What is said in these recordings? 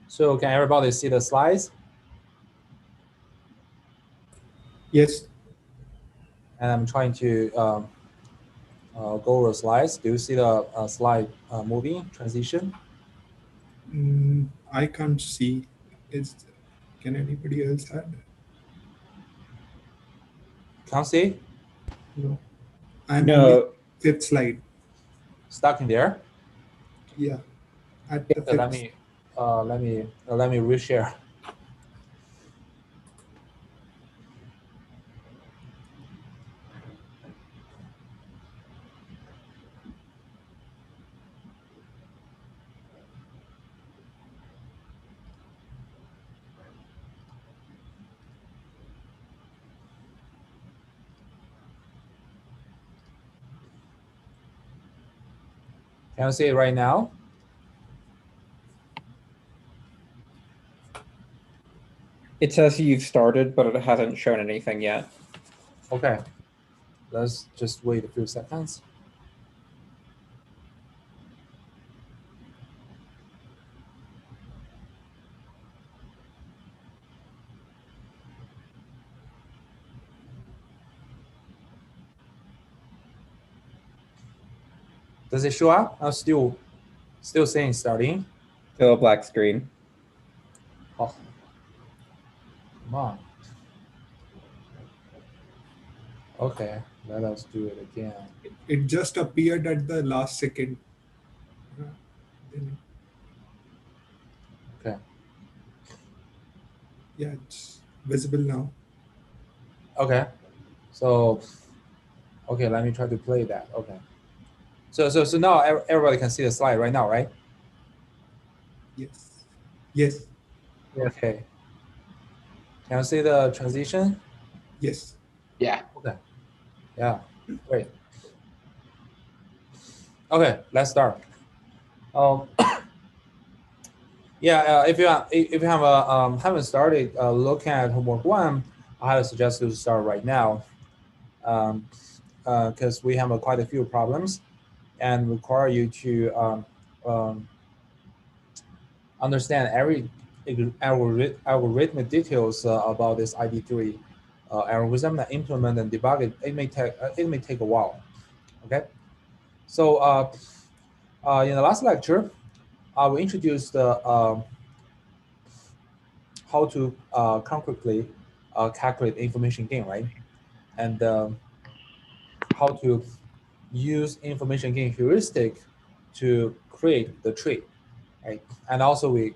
So can everybody see the slides? Yes. And I'm trying to go over the slides. Do you see the slide moving transition? I can't see. Can anybody else add? Can't see? No. I'm only No. fifth slide. Stuck in there? Yeah. At the So let fifth. me reshare. Can you see it right now? It says you've started, but it hasn't shown anything yet. Okay. Let's just wait a few seconds. Does it show up? I'm still saying starting. Still a black screen. Oh, come on. Okay, let us do it again. It just appeared at the last second. Okay. Yeah, it's visible now. Okay. So, okay, let me try to play that. Okay. So now everybody can see the slide right now, right? Yes. Yes. Okay. Can you see the transition? Yes. Yeah. Okay. Yeah. Great. Okay, let's start. Yeah, if you haven't started looking at homework 1, I highly suggest you to start right now, because we have quite a few problems and require you to understand every algorithmic details about this ID3 algorithm and implement and debug it. It may take a while. Okay, so in the last lecture, we introduced how to concretely calculate information gain, right? And how to use information gain heuristic to create the tree, right? And also we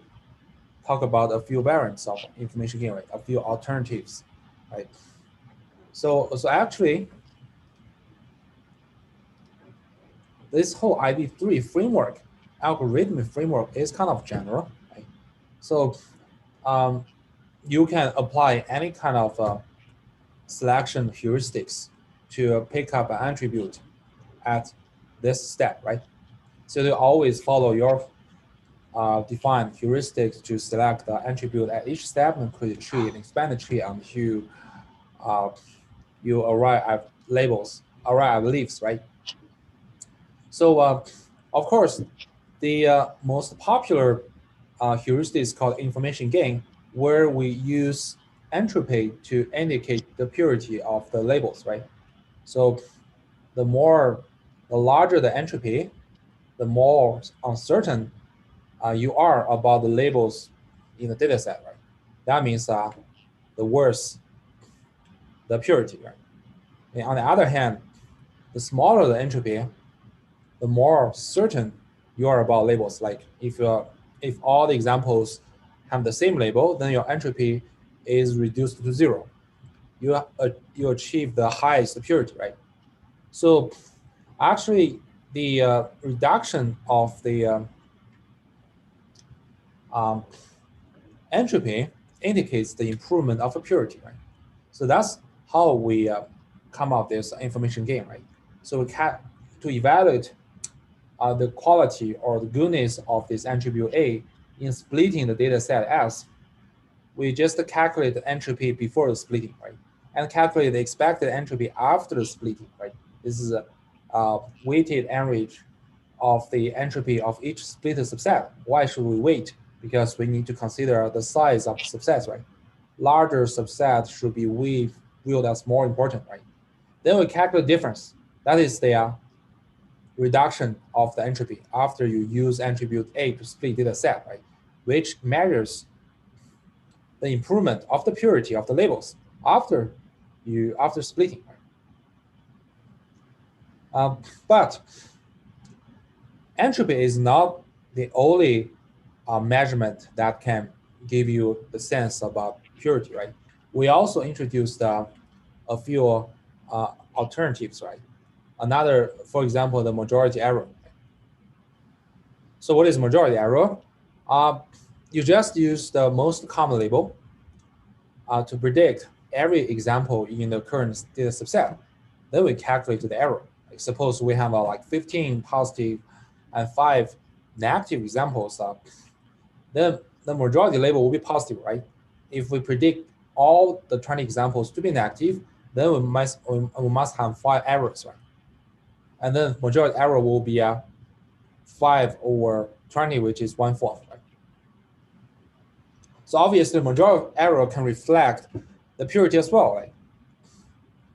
talk about a few variants of information gain, right? A few alternatives, right? So actually, this whole ID3 framework, algorithmic framework, is kind of general, right? So you can apply any kind of selection heuristics to pick up an attribute at this step, right? So you always follow your defined heuristics to select the attribute at each step and create a tree and expand the tree until you arrive at leaves, right? So of course, the most popular heuristic is called information gain, where we use entropy to indicate the purity of the labels, right? So the larger the entropy, the more uncertain you are about the labels in the data set, right? That means the worse the purity, right? And on the other hand, the smaller the entropy, the more certain you are about labels. Like if all the examples have the same label, then your entropy is reduced to 0. You achieve the highest purity, right? So actually, the reduction of the entropy indicates the improvement of purity, right? So that's how we come up this information gain, right? So to evaluate the quality or the goodness of this attribute A in splitting the data set S, we just calculate the entropy before the splitting, right? And calculate the expected entropy after the splitting, right? This is a weighted average of the entropy of each split subset. Why should we wait because we need to consider the size of subsets, right? Larger subset should be viewed as more important, right? Then we calculate difference. That is the reduction of the entropy after you use attribute A to split data set, right? Which measures the improvement of the purity of the labels after splitting. But entropy is not the only measurement that can give you the sense about purity, right? We also introduced a few alternatives, right? Another, for example, the majority error. So what is majority error? You just use the most common label to predict every example in the current data subset. Then we calculate the error. Like suppose we have like 15 positive and 5 negative examples. Then the majority label will be positive, right? If we predict all the 20 examples to be negative, then we must have 5 errors, right? And then majority error will be 5 over 20, which is 1/4, right? So obviously, majority error can reflect the purity as well, right?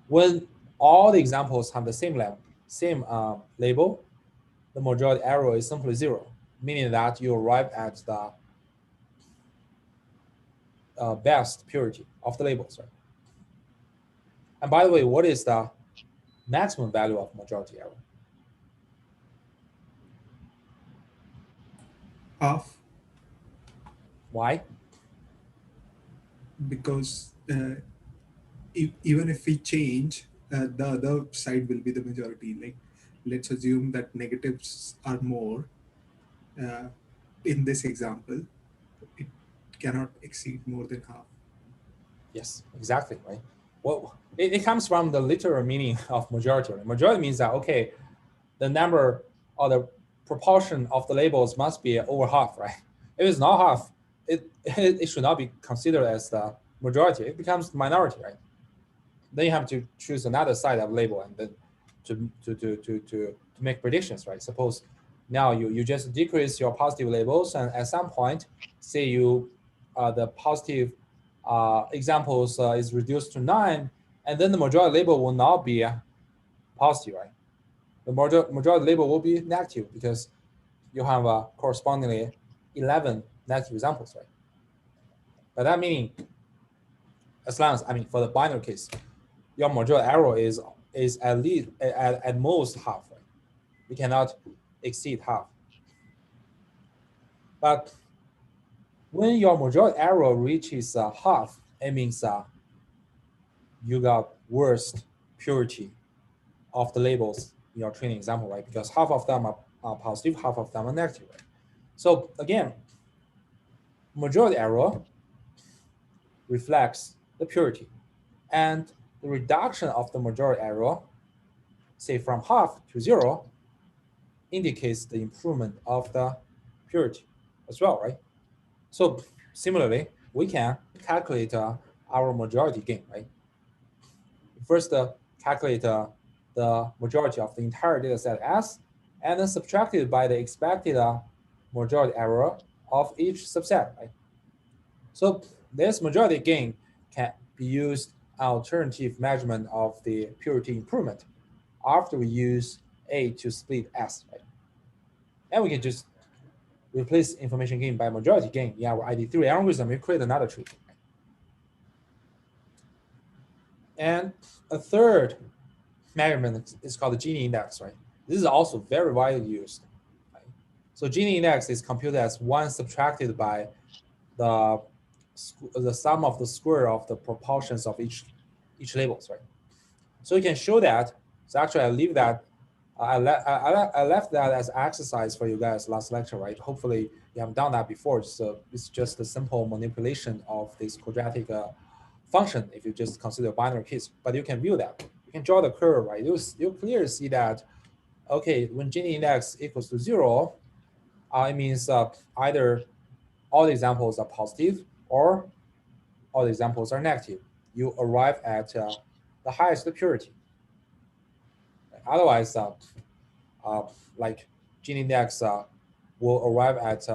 When all the examples have the same label, the majority error is simply 0, meaning that you arrive at the best purity of the labels, right? And by the way, what is the maximum value of majority error? Half. Why? Because even if we change, the other side will be the majority. Like, let's assume that negatives are more. In this example, it cannot exceed more than half. Yes, exactly, right? Well, it comes from the literal meaning of majority. Majority means that, okay, the number or the proportion of the labels must be over half, right? If it's not half, it should not be considered as the majority. It becomes minority, right? Then you have to choose another side of label and then to make predictions, right? Suppose now you just decrease your positive labels, and at some point, say you the positive examples is reduced to 9, and then the majority label will not be positive, right? The majority label will be negative because you have correspondingly 11 negative examples, right? But that meaning, as long as, for the binary case, your majority error is at least at most half, right? We cannot exceed half. But when your majority error reaches half, it means you got worst purity of the labels in your training example, right? Because half of them are positive, half of them are negative, right? So again, majority error reflects the purity, and the reduction of the majority error, say from half to 0, indicates the improvement of the purity as well, right? So similarly, we can calculate our majority gain, right? First, calculate the majority of the entire data set S, and then subtract it by the expected majority error of each subset, right? So this majority gain can be used alternative measurement of the purity improvement after we use A to split S, right? And we can just replace information gain by majority gain in our ID3 algorithm. We create another tree. And a third measurement is called the Gini index, right? This is also very widely used. Right? So Gini index is computed as 1 subtracted by the sum of the square of the proportions of each labels, right? So you can show that. So actually, I leave that. I left that as exercise for you guys last lecture, right? Hopefully you have done that before. So it's just a simple manipulation of this quadratic function if you just consider a binary case. But you can view that. You can draw the curve, right? You'll clearly see that, okay, when Gini index equals to 0, it means either all the examples are positive or all the examples are negative. You arrive at the highest purity. Otherwise, like Gini index will arrive at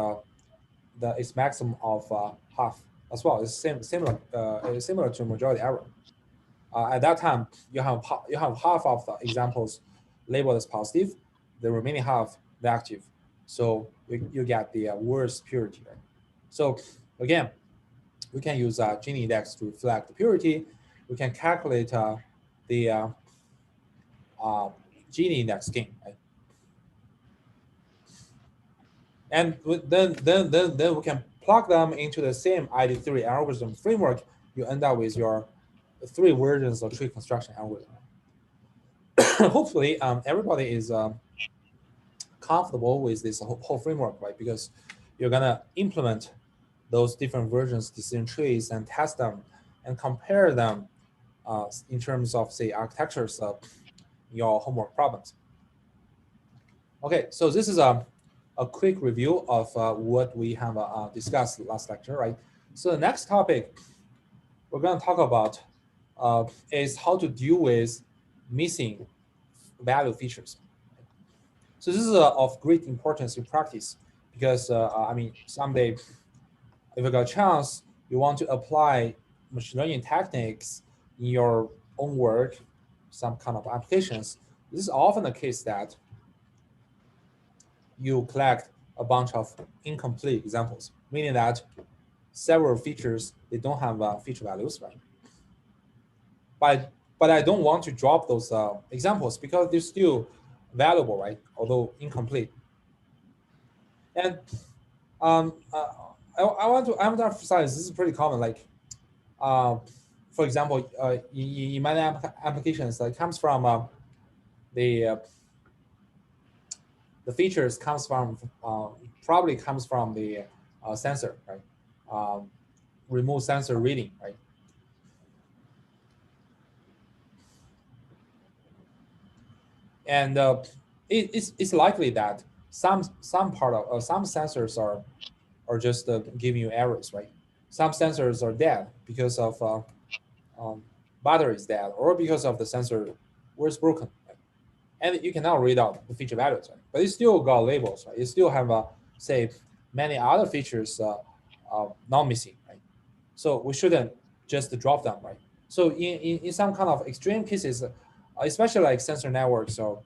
its maximum of half as well. It's similar to majority error. At that time, you have half of the examples labeled as positive, the remaining half negative. So you get the worst purity. Right? So again, we can use Gini index to reflect the purity. We can calculate the Gini index gain. Right? And then we can plug them into the same ID3 algorithm framework. You end up with your 3 versions of tree construction algorithm. Hopefully, everybody is comfortable with this whole framework, right? Because you're gonna implement those different versions, decision trees, and test them and compare them in terms of, say, architectures of your homework problems. Okay, so this is a quick review of what we have discussed last lecture, right? So the next topic we're going to talk about is how to deal with missing value features. So this is of great importance in practice because, I mean, someday if you got a chance, you want to apply machine learning techniques in your own work, some kind of applications. This is often the case that you collect a bunch of incomplete examples, meaning that several features, they don't have feature values, right? But I don't want to drop those examples because they're still valuable, right? Although incomplete. And I want to emphasize this is pretty common. Like, for example, in many applications, that comes from the features comes from probably comes from the sensor, right? Remote sensor reading, right? And it's likely that some part of some sensors are just giving you errors, right? Some sensors are dead because of battery is dead or because of the sensor was broken, right? And you cannot read out the feature values, right? But it still got labels, right? You still have say many other features not missing, right? So we shouldn't just drop them, right? So in some kind of extreme cases, especially like sensor networks or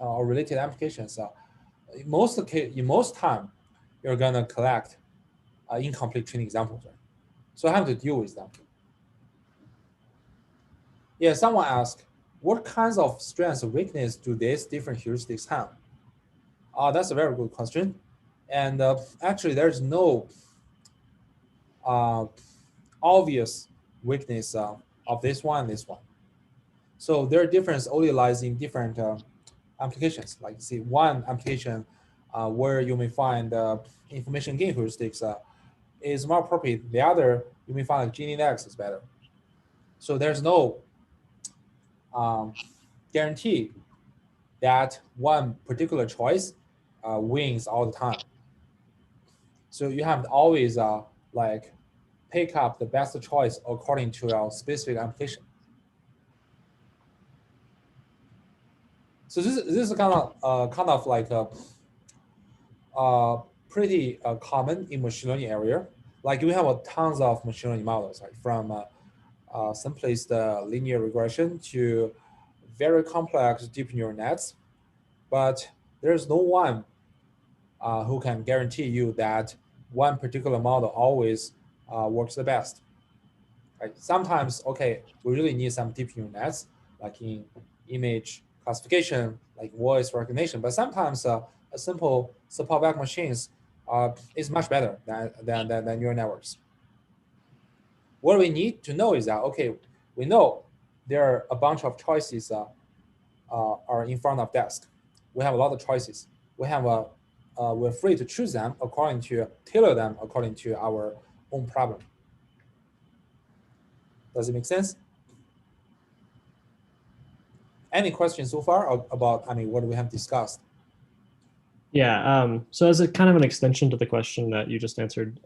related applications, in most time, you're gonna collect incomplete training examples, right? So I have to deal with them. Yeah, someone asked, what kinds of strengths or weakness do these different heuristics have? That's a very good question. And actually, there's no obvious weakness of this one and this one. So their difference only lies in different applications. Like, see, one application where you may find information gain heuristics is more appropriate. The other, you may find like Gini index is better. So there's no guarantee that one particular choice wins all the time. So you have to always like pick up the best choice according to your specific application. So this is kind of like pretty common in machine learning area. Like we have tons of machine learning models, like from simplest linear regression to very complex deep neural nets, but there's no one who can guarantee you that one particular model always works the best. Right? Sometimes, okay, we really need some deep neural nets, like in image classification, like voice recognition, but sometimes a simple support back machines is much better than neural networks. What we need to know is that, okay, we know there are a bunch of choices are in front of desk. We have a lot of choices. We're free to choose them tailor them according to our own problem. Does it make sense? Any questions so far about, I mean, what we have discussed? Yeah. So as a kind of an extension to the question that you just answered,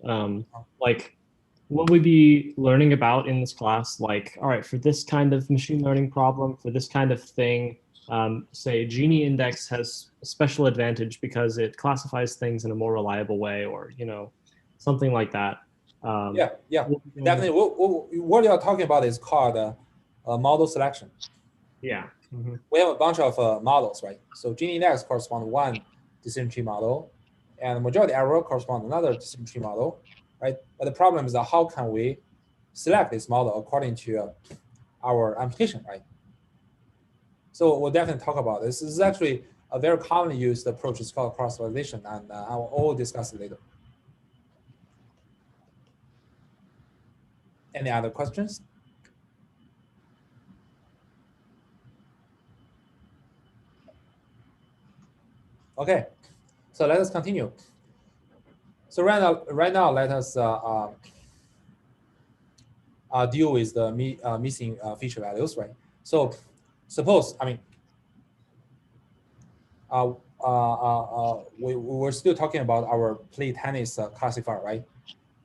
like what we be learning about in this class, like, all right, for this kind of machine learning problem, for this kind of thing, say Gini index has a special advantage because it classifies things in a more reliable way, or something like that. Yeah, definitely. What you're talking about is called model selection. Yeah. Mm-hmm. We have a bunch of models, right? So Gini index corresponds to one decision tree model, and the majority error corresponds to another decision tree model, right? But the problem is that how can we select this model according to our application, right? So we'll definitely talk about this. This is actually a very commonly used approach. It's called cross-validation, and I will all discuss it later. Any other questions? Okay, so let us continue. So right now, let us deal with the missing feature values, right? So suppose, we were still talking about our play tennis classifier, right?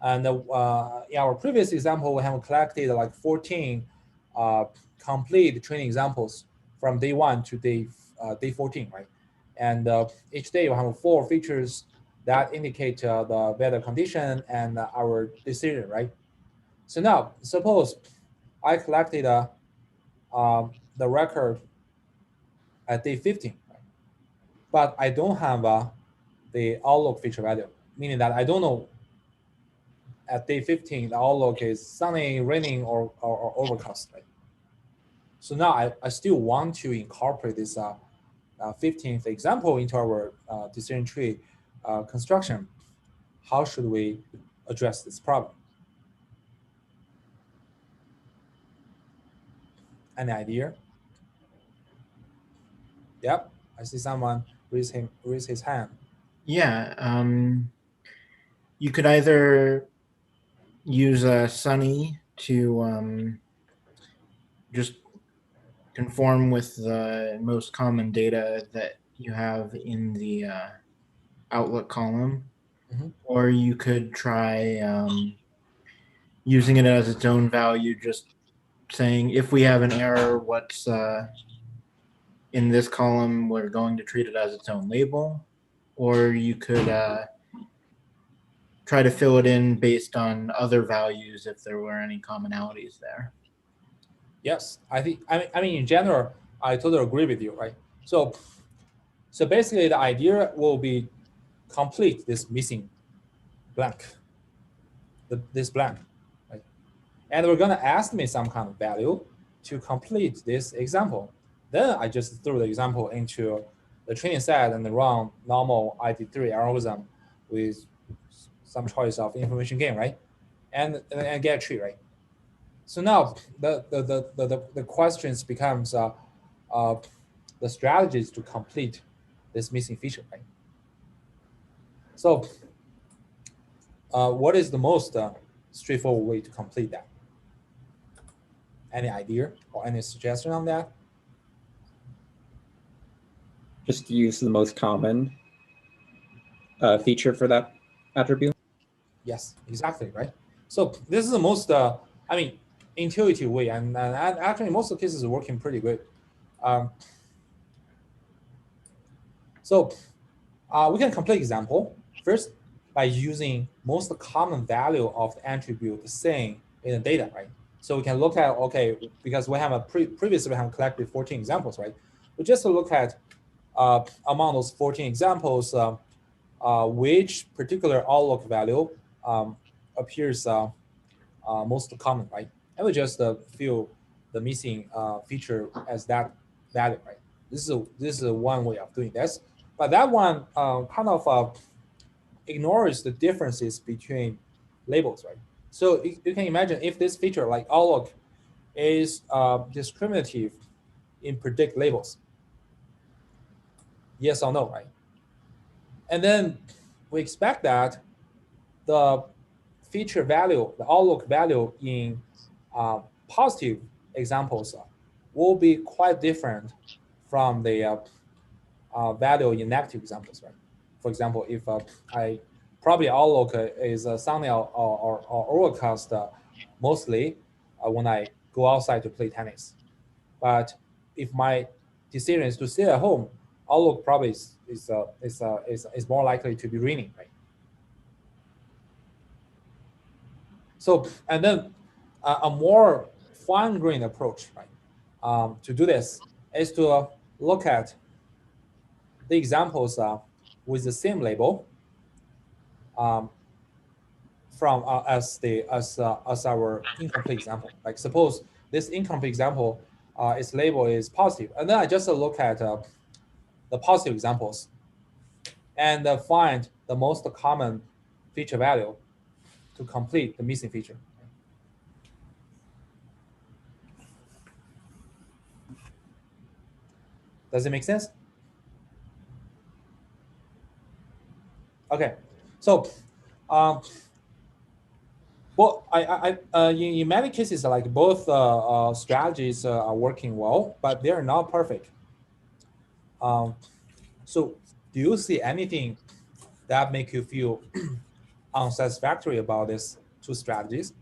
And in our previous example, we have collected like 14 complete training examples from day 1 to day 14, right? And each day we have 4 features that indicate the weather condition and our decision, right? So now, suppose I collected the record at day 15, right? But I don't have the outlook feature value, meaning that I don't know at day 15 the outlook is sunny, raining, or overcast, right? So now I still want to incorporate this 15th example into our decision tree construction. How should we address this problem? Any idea? Yep, I see someone raise his hand. Yeah, you could either use Sunny to just conform with the most common data that you have in the outlook column, or you could try using it as its own value, just saying if we have an error, what's in this column, we're going to treat it as its own label, or you could try to fill it in based on other values if there were any commonalities there. Yes, I think. I mean, in general, I totally agree with you, right? So basically, the idea will be complete this missing blank, this blank, right? And we're gonna estimate some kind of value to complete this example. Then I just threw the example into the training set and run normal ID3 algorithm with some choice of information gain, right? And get a tree, right? So now the questions becomes the strategies to complete this missing feature, right? So what is the most straightforward way to complete that? Any idea or any suggestion on that? Just use the most common feature for that attribute. Yes, exactly, right? So this is the most, intuitive way, and actually most of the cases are working pretty good. So we can complete example first by using most common value of the attribute same in the data, right? So we can look at, okay, because we have previously we have collected 14 examples, right? We just look at among those 14 examples, which particular outlook value appears most common, right? And we just fill the missing feature as that value, right? This is one way of doing this, but that one kind of ignores the differences between labels, right? So you can imagine if this feature like outlook is discriminative in predict labels, yes or no, right? And then we expect that the feature value, the outlook value in positive examples will be quite different from the value in negative examples, right? For example, if I probably outlook is sunny or overcast mostly when I go outside to play tennis. But if my decisions to stay at home, Outlook probably is more likely to be raining, right? So, and then a more fine-grained approach, right, to do this is to look at the examples with the same label from as our incomplete example. Like suppose this incomplete example, its label is positive, and then I just look at the positive examples and find the most common feature value to complete the missing feature. Does it make sense? Okay, so well, in many cases, like both strategies are working well, but they are not perfect. So do you see anything that make you feel unsatisfactory about these two strategies?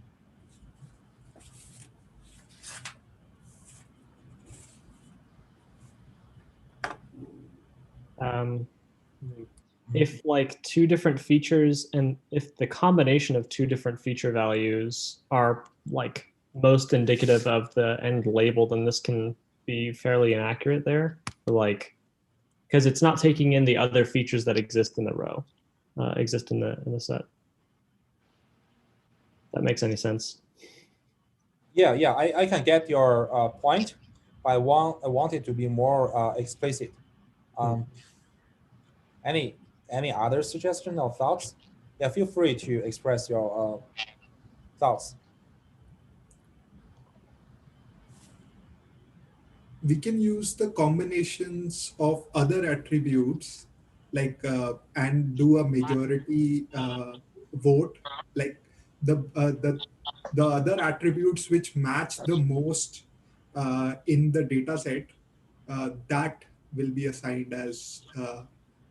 If like two different features, and if the combination of two different feature values are like most indicative of the end label, then this can be fairly inaccurate there. Like, because it's not taking in the other features that exist in the row, exist in the set. That makes any sense? Yeah, I can get your point, but I wanted to be more explicit. Any other suggestion or thoughts? Yeah, feel free to express your thoughts. We can use the combinations of other attributes like and do a majority vote, like the other attributes which match the most in the data set, that will be assigned as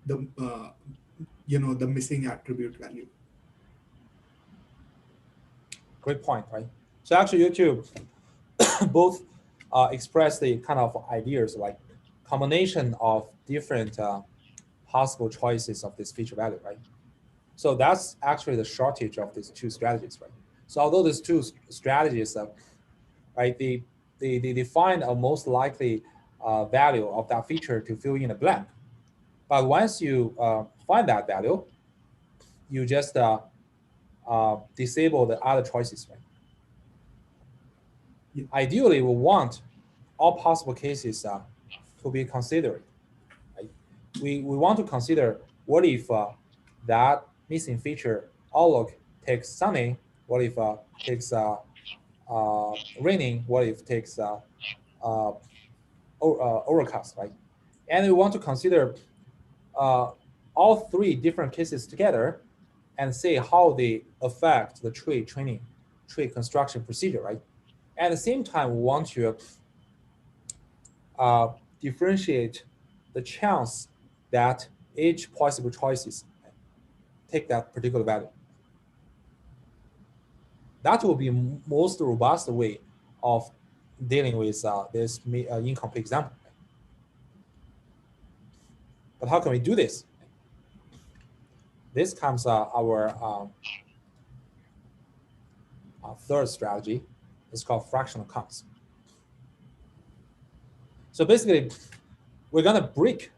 the the missing attribute value. Great point, right? So actually, YouTube both express the kind of ideas like combination of different possible choices of this feature value, right? So that's actually the shortage of these two strategies, right? So although these two strategies, right, they find a most likely value of that feature to fill in a blank, but once you find that value, you just disable the other choices, right? Yeah. Ideally, we want all possible cases to be considered. Right? We want to consider what if that missing feature Outlook takes sunny, what if takes raining, what if takes overcast, right? And we want to consider all three different cases together and see how they affect the tree construction procedure, right? At the same time, we want to differentiate the chance that each possible choices take that particular value. That will be most robust way of dealing with this incomplete example. But how can we do this? This comes our third strategy. It's called fractional counts. So basically, we're gonna break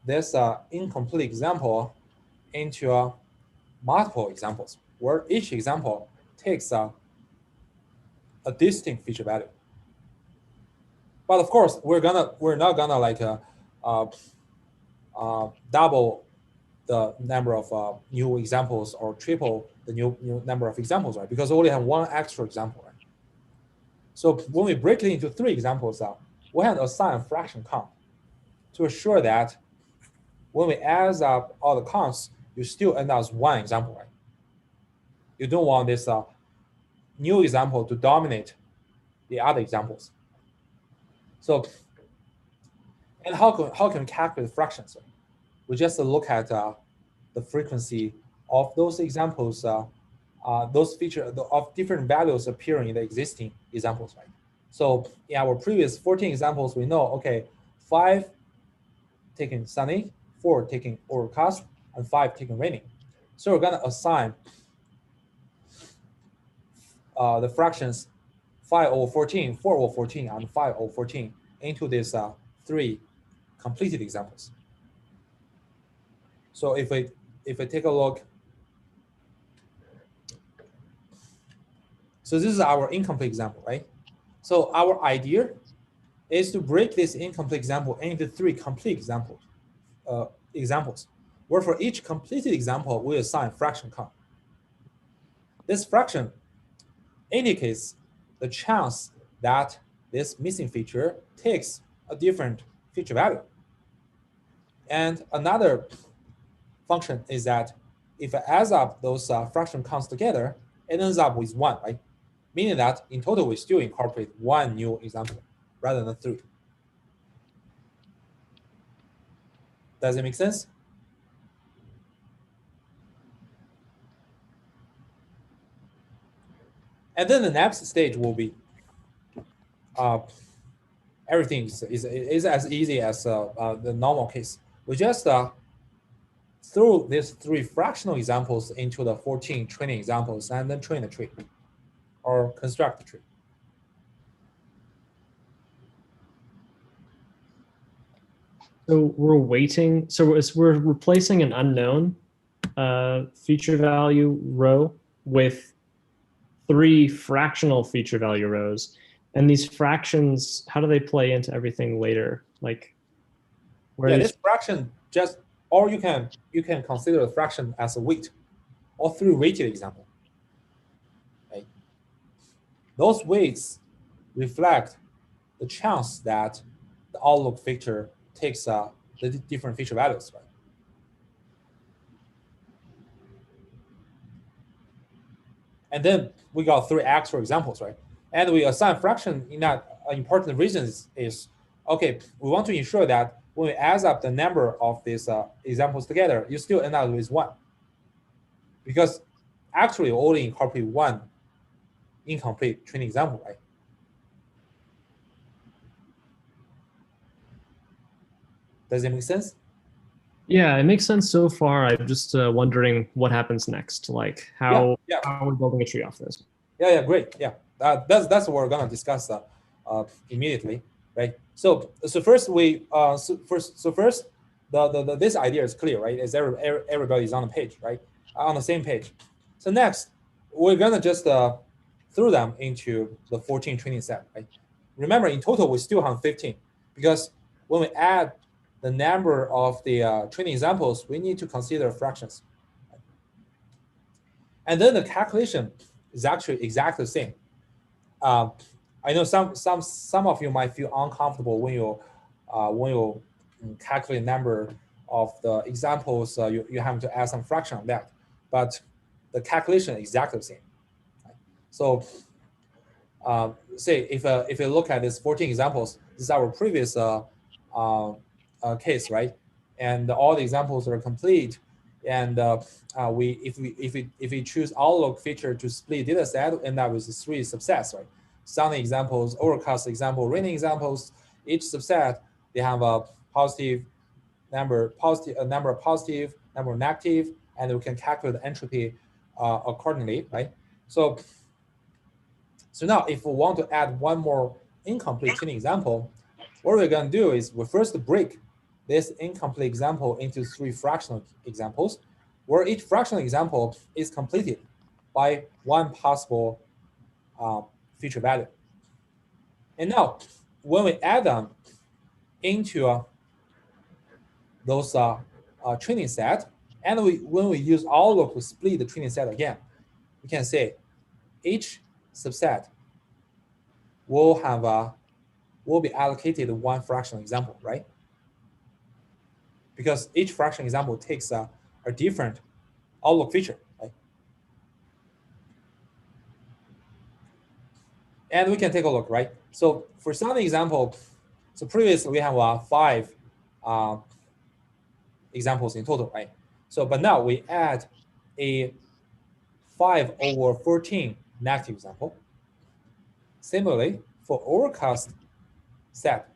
this incomplete example into multiple examples, where each example takes a distinct feature value. But of course, we're not gonna like double the number of new examples or triple the new number of examples, right? Because we only have one extra example, right? So when we break it into three examples, we have to assign a fraction count to assure that when we add up all the counts, you still end up with one example, right? You don't want this new example to dominate the other examples. So, and how can we calculate fractions? We just look at the frequency of those examples, those features of different values appearing in the existing examples, right? So in our previous 14 examples, we know, okay, 5 taking sunny, 4 taking overcast, and 5 taking rainy. So we're going to assign the fractions 5/14, 4/14, and 5/14 into these 3 completed examples. So if we take a look, so this is our incomplete example, right? So our idea is to break this incomplete example into 3 complete examples, where for each completed example we assign fraction count. This fraction indicates the chance that this missing feature takes a different feature value. And another function is that if it adds up those fraction counts together, it ends up with 1, right? Meaning that in total we still incorporate 1 new example rather than 3. Does it make sense? And then the next stage will be everything is as easy as the normal case. We just throw these 3 fractional examples into the 14 training examples and then train the tree or construct the tree. So we're waiting. So we're replacing an unknown feature value row with 3 fractional feature value rows. And these fractions, how do they play into everything later? Like, where this fraction just, or you can consider the fraction as a weight, or 3 weighted example. Right? Those weights reflect the chance that the outlook feature takes the different feature values, right? And then we got 3 extra examples, right? And we assign fraction in that important reasons is, okay, we want to ensure that when we add up the number of these examples together, you still end up with 1. Because actually we only incorporate 1 incomplete training example, right? Does it make sense? Yeah, it makes sense so far. I'm just wondering what happens next. Like how are we building a tree off this? Yeah, great. Yeah, that's what we're gonna discuss immediately, right? So first we first this idea is clear, right? Is everybody's on the page, right? On the same page. So next we're gonna just throw them into the 14 training set, right? Remember, in total we still have 15 because when we add the number of the training examples, we need to consider fractions. And then the calculation is actually exactly the same. I know some of you might feel uncomfortable when you calculate number of the examples. You have to add some fraction on that, but the calculation is exactly the same. So say if you look at these 14 examples, this is our previous case, right? And all the examples are complete. And if we choose outlook feature to split data set, end up with 3 subsets, right? Sunny examples, overcast example, rainy examples. Each subset they have a number of positive, number of negative, and we can calculate the entropy accordingly, right? So now if we want to add 1 more incomplete training example, what we're going to do is we first break this incomplete example into 3 fractional examples, where each fractional example is completed by 1 possible feature value. And now, when we add them into those training set, and when we use outlook to split the training set again, we can say each subset will be allocated 1 fractional example, right? Because each fraction example takes a different outlook feature, right? And we can take a look, right? So for some example, so previously we have 5 examples in total, right? So but now we add a 5/14 negative example. Similarly, for overcast set,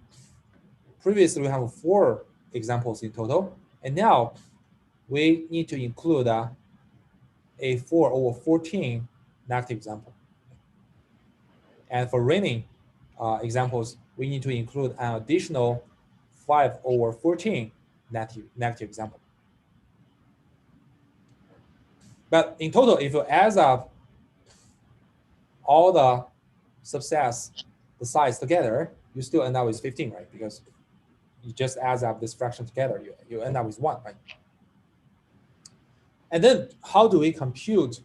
previously we have 4 examples in total, and now we need to include a 4 over 14 negative example. And for remaining examples, we need to include an additional 5 over 14 negative example. But in total, if you add up all the subsets, the size together, you still end up with 15, right? Because you just add up this fraction together, you end up with 1, right? And then how do we compute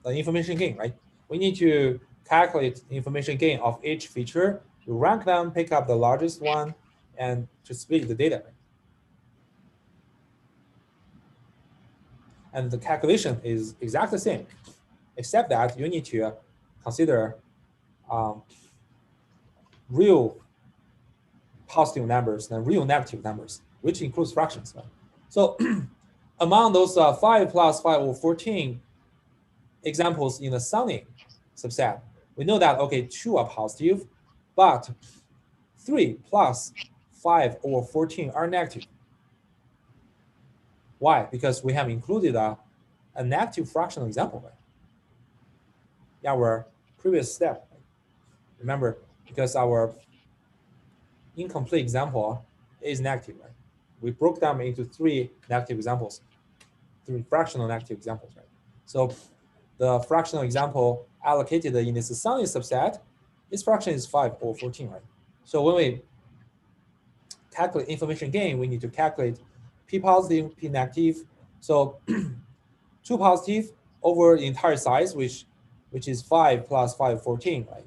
the information gain, right? We need to calculate the information gain of each feature. You rank them, pick up the largest one, and to split the data. Right? And the calculation is exactly the same, except that you need to consider real positive numbers and real negative numbers, which includes fractions. Right? So among those 5 plus 5 over 14 examples in the sunny subset, we know that, okay, 2 are positive, but 3 plus 5 over 14 are negative. Why? Because we have included a negative fractional example, right? In our previous step. Right? Remember, because our incomplete example is negative, right? We broke them into 3 negative examples, 3 fractional negative examples, right? So the fractional example allocated in this sunny subset, this fraction is 5 over 14, right? So when we calculate information gain, we need to calculate p positive, p negative. So 2 positive over the entire size, which is 5 plus 5 14, right?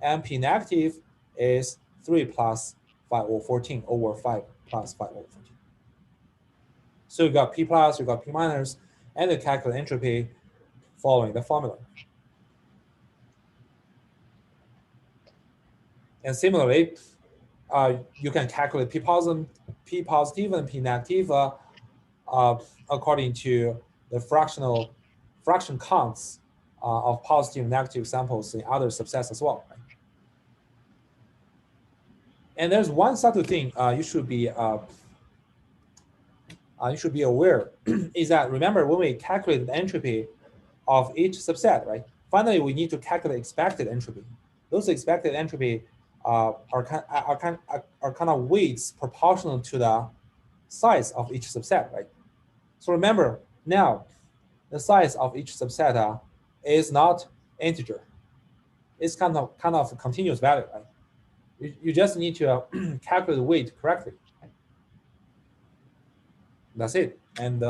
And p negative is 3 plus 5 over 14 over 5 plus 5 over 14. So you got p plus, you got p minus, and you calculate entropy following the formula. And similarly, you can calculate p positive and p negative according to the fraction counts of positive and negative samples in other subsets as well. Right? And there's one subtle thing you should be aware is that, remember, when we calculate the entropy of each subset, right? Finally, we need to calculate expected entropy. Those expected entropy are kind of weights proportional to the size of each subset, right? So remember, now the size of each subset is not integer. It's kind of a continuous value, right? You just need to calculate the weight correctly. Right? That's it. And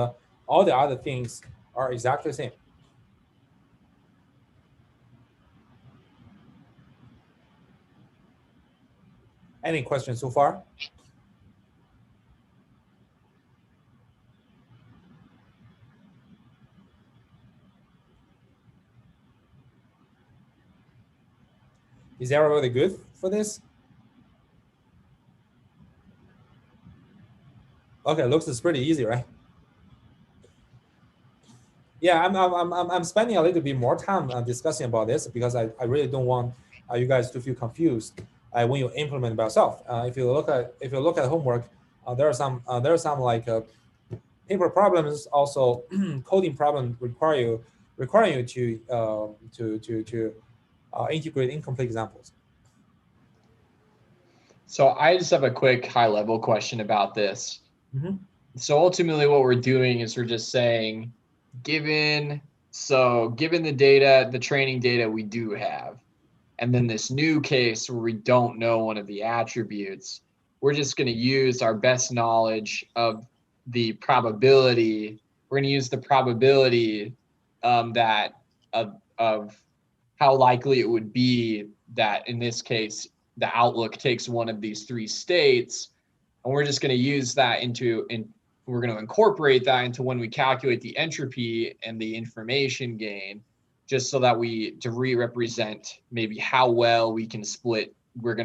all the other things are exactly the same. Any questions so far? Is everybody good for this? Okay, looks it's pretty easy, right? Yeah, I'm spending a little bit more time discussing about this because I really don't want you guys to feel confused when you implement by yourself. If you look at homework, there are some like paper problems, also coding problems requiring you to integrate incomplete examples. So I just have a quick high-level question about this. Mm-hmm. So ultimately what we're doing is we're just saying, given the data, the training data we do have, and then this new case where we don't know one of the attributes, we're just going to use our best knowledge of the probability. We're going to use the probability that of how likely it would be that in this case, the outlook takes one of these 3 states. And we're just going to use that we're going to incorporate that into when we calculate the entropy and the information gain, just so that to re-represent maybe how well we're going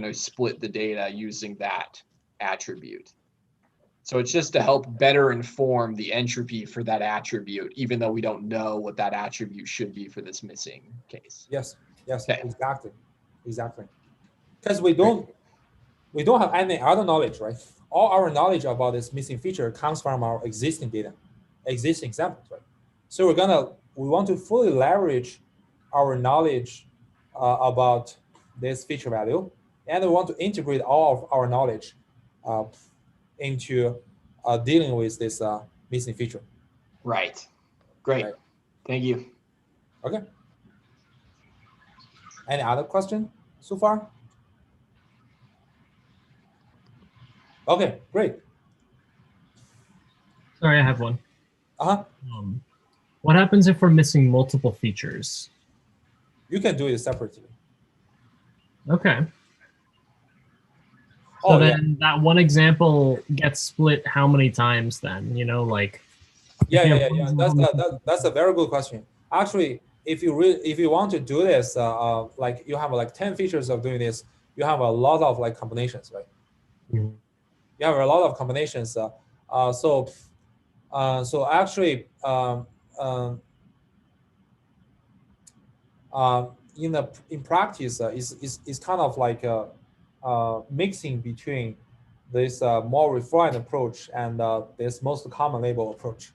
to split the data using that attribute. So it's just to help better inform the entropy for that attribute, even though we don't know what that attribute should be for this missing case. Yes, Okay. Exactly. Because we don't have any other knowledge, right? all our knowledge about this missing feature comes from our existing data, existing examples, right? So we want to fully leverage our knowledge about this feature value, and we want to integrate all of our knowledge into dealing with this missing feature. Right. Great. Right. Thank you. Okay. Any other question so far? Okay, great. Sorry, I have one. Uh-huh. What happens if we're missing multiple features? You can do it separately. Okay. Oh, So then that one example gets split how many times then? Like yeah. That's a very good question. Actually, if you want to do this, like you have like 10 features of doing this, you have a lot of like combinations, right? Mhm. You have a lot of combinations. So actually, in practice, is kind of like mixing between this more refined approach and this most common label approach.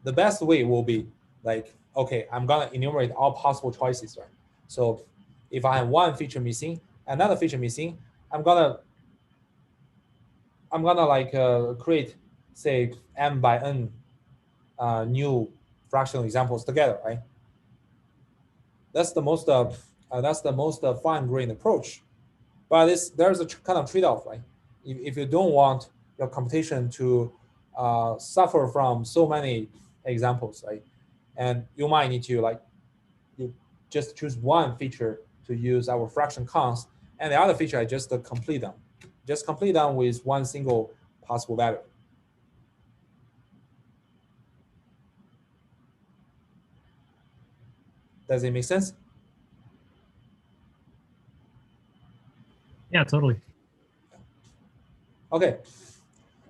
The best way will be like, okay, I'm gonna enumerate all possible choices, right? So if I have one feature missing, another feature missing, I'm gonna like create, say, m by n new fractional examples together, right? That's the most fine-grained approach. But there's a kind of trade-off, right? If you don't want your computation to suffer from so many examples, right? And you might need to like you just choose one feature to use our fraction const, and the other feature I just complete them. Just complete them with one single possible value. Does it make sense? Yeah, totally. Okay.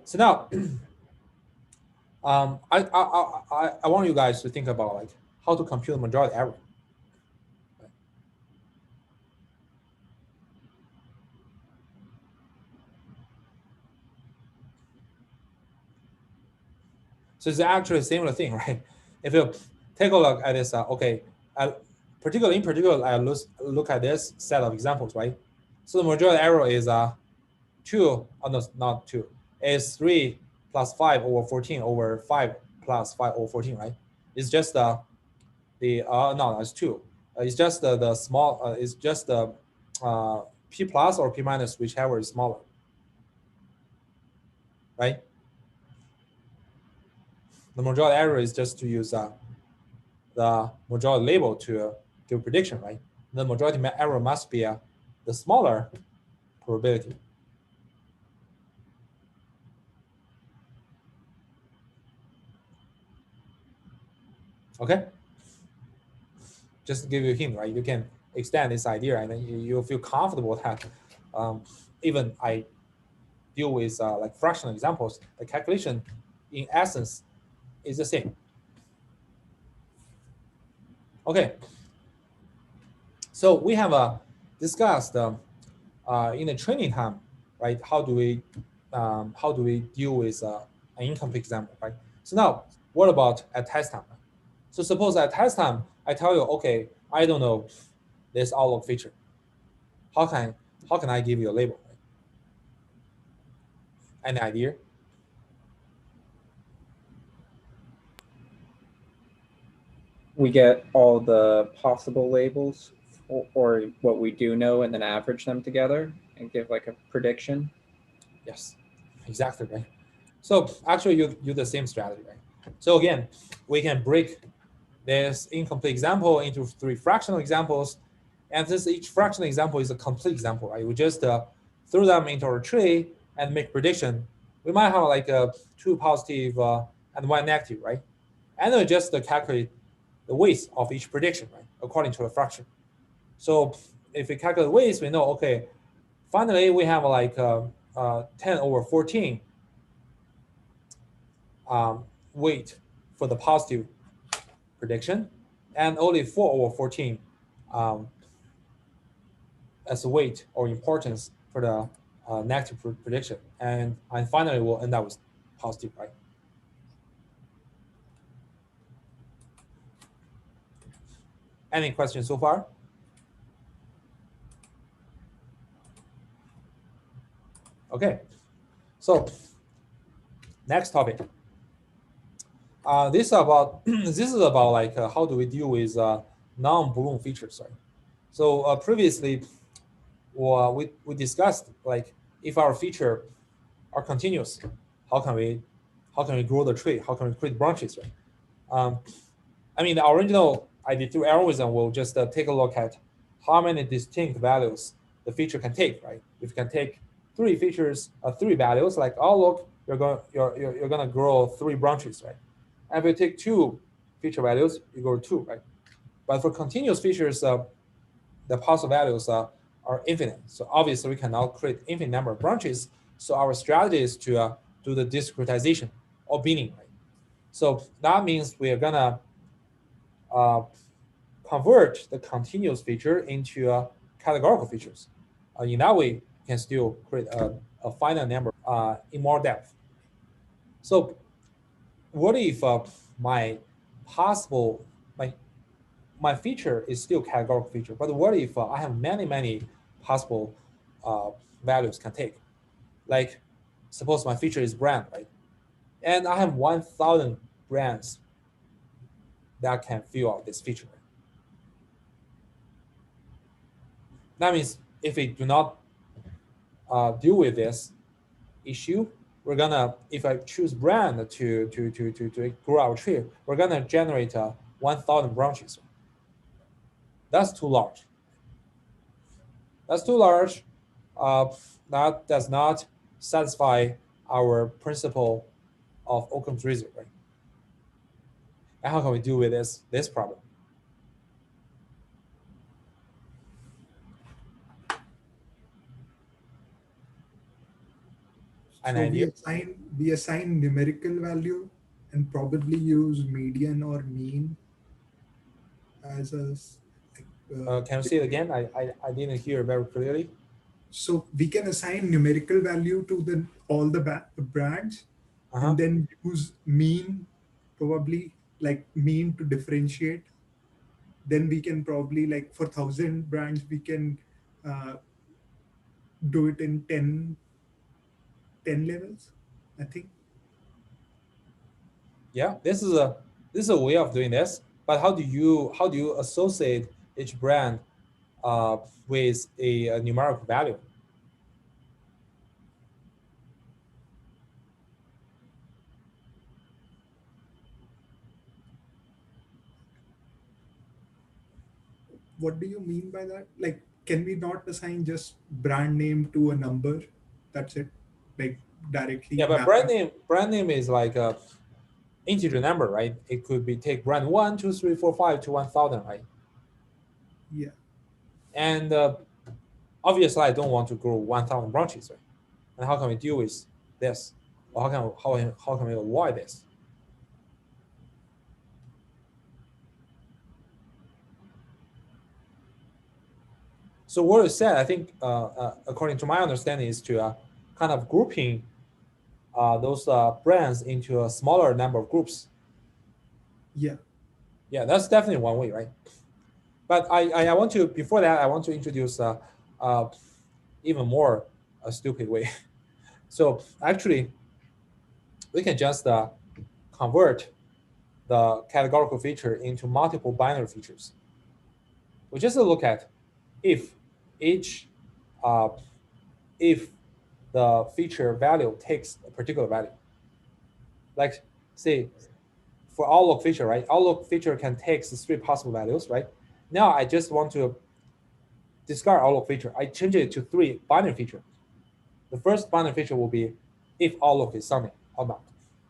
So now, I want you guys to think about like how to compute majority error. So it's actually a similar thing, right? If you take a look at this, okay, in particular, I look at this set of examples, right? So the majority error is 2, no, not 2, is 3 plus 5 over 14 over 5 plus 5 over 14, right? It's just no, it's 2. It's just the small, it's just the p plus or p minus, whichever is smaller, right? The majority error is just to use the majority label to give prediction, right? The majority error must be the smaller probability. Okay? Just to give you a hint, right? You can extend this idea and then you feel comfortable that even I deal with like fractional examples, the calculation in essence is the same. Okay. So we have discussed in the training time, right? How do we deal with an incomplete example, right? So now, what about at test time? So suppose at test time, I tell you, okay, I don't know this outlook feature. How can I give you a label? Right? Any idea? We get all the possible labels or what we do know and then average them together and give like a prediction. Yes, exactly, right? So actually you do the same strategy, right? So again, we can break this incomplete example into 3 fractional examples, and since each fractional example is a complete example, right? We just throw them into our tree and make prediction. We might have like 2 positive and 1 negative, right? And then we just calculate the weights of each prediction, right, according to the fraction. So if we calculate weights, we know, okay, finally we have like 10 over 14 weight for the positive prediction, and only 4 over 14 as a weight or importance for the negative prediction, and finally we'll end up with positive, right? Any questions so far? Okay, so next topic. This is about this is about like how do we deal with non-balloon features, right? So previously, we discussed like if our feature are continuous, how can we grow the tree? How can we create branches, right? I mean, the original ID3 algorithm will just take a look at how many distinct values the feature can take, right? If you can take three features, three values, like oh look, you're gonna grow three branches, right? And if you take two feature values, you grow two, right? But for continuous features, the possible values are infinite. So obviously we can now create infinite number of branches. So our strategy is to do the discretization or binning, right? So that means we are gonna convert the continuous feature into categorical features. In that way, you can still create a finite number in more depth. So what if my possible my feature is still categorical feature, but what if I have many possible uh, values can take? Like suppose my feature is brand, right? And I have 1,000 brands that can fill out this feature. That means if we do not deal with this issue, we're gonna, if I choose brand to grow our tree, we're gonna generate 1,000 branches. That's too large. That's too large. That does not satisfy our principle of Occam's razor, right? And how can we deal with this problem? An So idea? we assign numerical value and probably use median or mean as like, Can you say it again? I didn't hear very clearly. so we can assign numerical value to the all the brands Uh-huh. and then use mean, probably like mean to differentiate. Then we can probably like for 1,000 brands we can uh, do it in 10 levels, I think. Yeah, this is a way of doing this. But how do you associate each brand uh, with a numerical value? What do you mean by that? Like, can we not assign just brand name to a number? That's it. Like directly Yeah, but mapping. brand name is like a integer number, right? It could be take brand 1, 2, 3, 4, 5 to 1,000, right? Yeah. And obviously, I don't want to grow 1,000 branches, right? And how can we deal with this? Or how can we avoid this? So what you said, I think, according to my understanding, is to kind of grouping those brands into a smaller number of groups. Yeah. Yeah, that's definitely one way, right? But I want to, before that, I want to introduce uh, even more a stupid way. So actually, we can just convert the categorical feature into multiple binary features. We just look at if each uh, if the feature value takes a particular value. Like say for outlook feature, right? Outlook feature can take the three possible values, right? Now I just want to discard outlook feature. I change it to three binary feature. The first binary feature will be if outlook is sunny or not.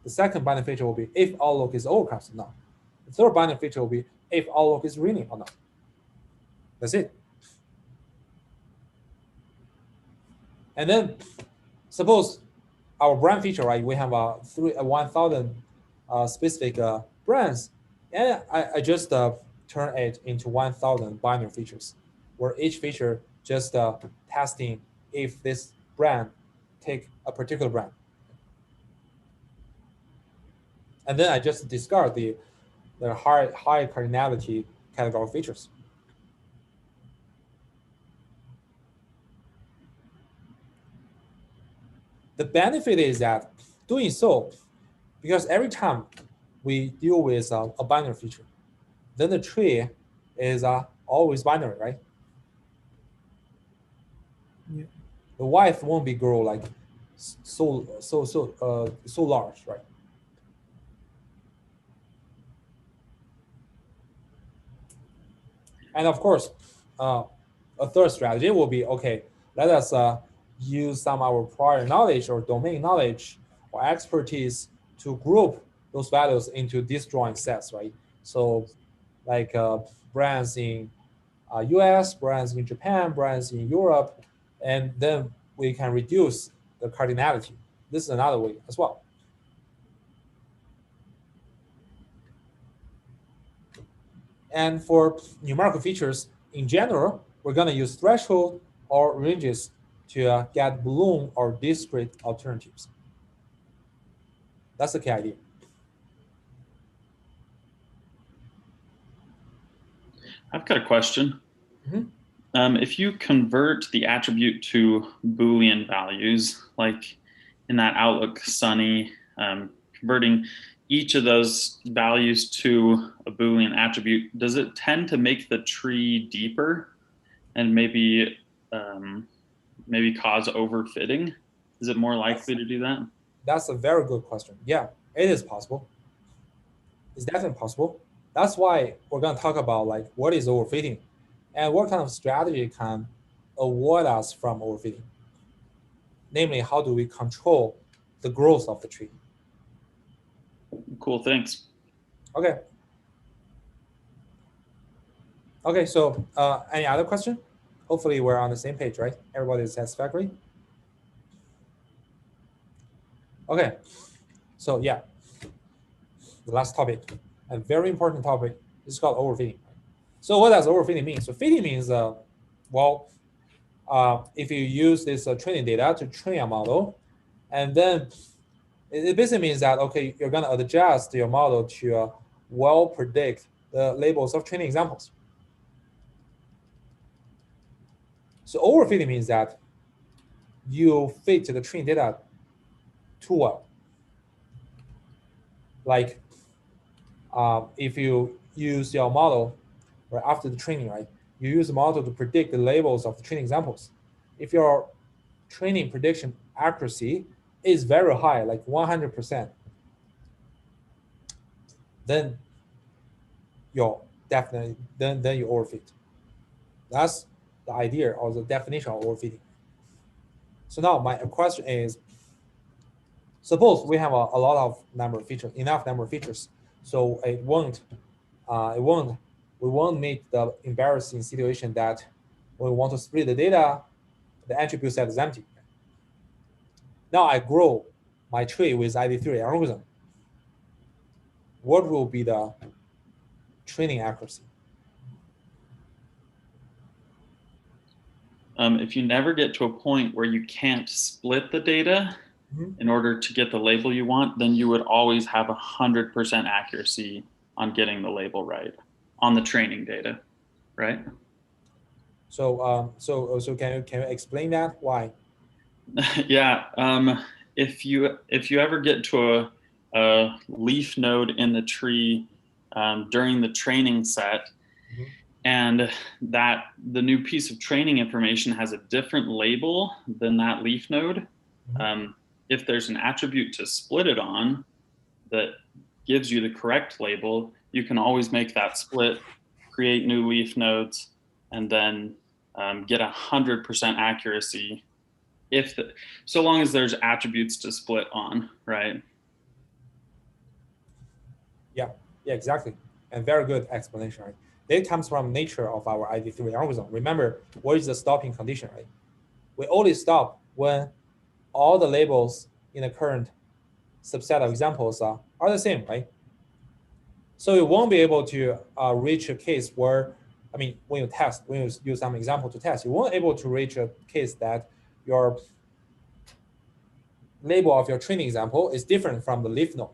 The second binary feature will be if outlook is overcast or not. The third binary feature will be if outlook is raining or not. That's it. And then suppose our brand feature, right? We have 1,000 specific brands, and I just turn it into 1,000 binary features, where each feature just testing if this brand take a particular brand. And then I just discard the high cardinality categorical features. The benefit is that doing so, because every time we deal with a binary feature, then the tree is always binary, right? Yeah. The width won't be grow like so large, right? And of course, a third strategy will be, okay, let us use some of our prior knowledge or domain knowledge or expertise to group those values into disjoint sets, right? So like brands in US, brands in Japan, brands in Europe, and then we can reduce the cardinality. This is another way as well. And for numerical features, in general, we're going to use threshold or ranges to get balloon or discrete alternatives. That's the key idea. I've got a question. Mhm. If you convert the attribute to Boolean values, like in that Outlook Sunny, converting each of those values to a Boolean attribute, does it tend to make the tree deeper and maybe cause overfitting? Is it more likely to do that? That's a very good question. Yeah, it is possible. It's definitely possible. That's why we're going to talk about like what is overfitting and what kind of strategy can avoid us from overfitting. Namely, how do we control the growth of the tree? Cool, thanks. Okay. Okay, so any other question? Hopefully we're on the same page, right? Everybody is satisfactory? Okay, so yeah, the last topic, a very important topic, is called overfitting. So what does overfitting mean? So fitting means, if you use this training data to train a model, and then it basically means that, okay, you're gonna adjust your model to well predict the labels of training examples. So overfitting means that you fit the training data too well. Like if you use your model right after the training, right? You use the model to predict the labels of the training examples. If your training prediction accuracy is very high, like 100%, then you're definitely then you overfit. That's the idea or the definition of overfitting. So now my question is, suppose we have a lot of number of features, enough number of features, so we won't meet the embarrassing situation that when we want to split the data, the attribute set is empty. Now I grow my tree with ID3 algorithm. What will be the training accuracy? If you never get to a point where you can't split the data in order to get the label you want, then you would always have 100% accuracy on getting the label right on the training data, right? So can you explain that? Why? Yeah. If you ever get to a leaf node in the tree during the training set, and that the new piece of training information has a different label than that leaf node, if there's an attribute to split it on that gives you the correct label, you can always make that split, create new leaf nodes, and then get 100% accuracy so long as there's attributes to split on, right? Yeah, exactly. And very good explanation, right? That comes from nature of our ID3 algorithm. Remember, what is the stopping condition, right? We only stop when all the labels in the current subset of examples are the same, right? So you won't be able to reach a case where, when you use some example to test, you won't be able to reach a case that your label of your training example is different from the leaf node.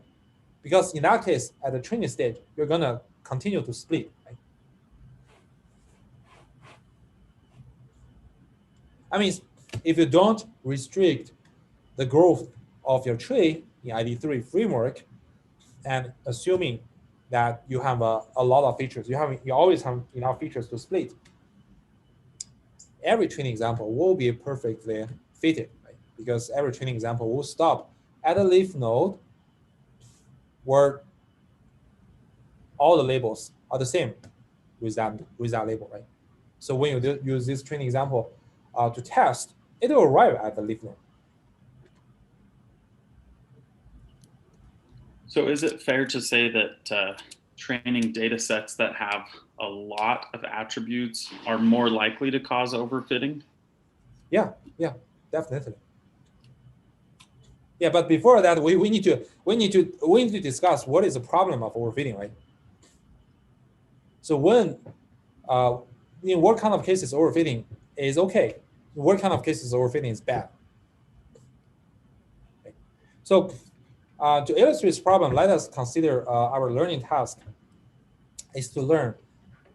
Because in that case, at the training stage, you're gonna continue to split. Right? I mean, if you don't restrict the growth of your tree in ID3 framework, and assuming that you have a lot of features, you always have enough features to split, every training example will be perfectly fitted, right? Because every training example will stop at a leaf node where all the labels are the same with that label, right? So when you use this training example to test, it will arrive at the leaf node. So is it fair to say that training data sets that have a lot of attributes are more likely to cause overfitting? Yeah, definitely. Yeah, but before that, we need to discuss what is the problem of overfitting, right? So when in what kind of cases overfitting is okay, in what kind of cases overfitting is bad. Okay. So to illustrate this problem, let us consider our learning task is to learn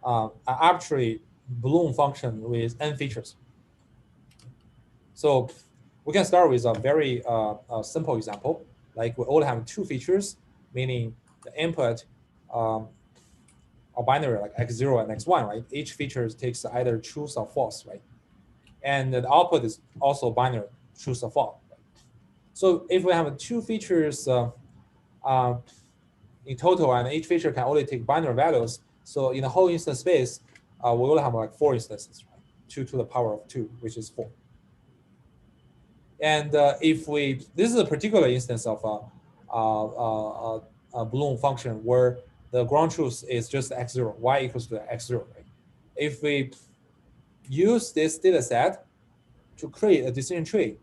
an arbitrary balloon function with n features. So we can start with a very simple example. Like we only have 2 features, meaning the input are binary, like x0 and x1, right? Each feature takes either true or false, right? And the output is also binary, true or false. Right? So if we have 2 features in total, and each feature can only take binary values, so in the whole instance space, we will have like 4 instances, right? 2 to the power of 2, which is 4. And this is a particular instance of a balloon function where the ground truth is just x0, y equals to x0, right? If we use this data set to create a decision tree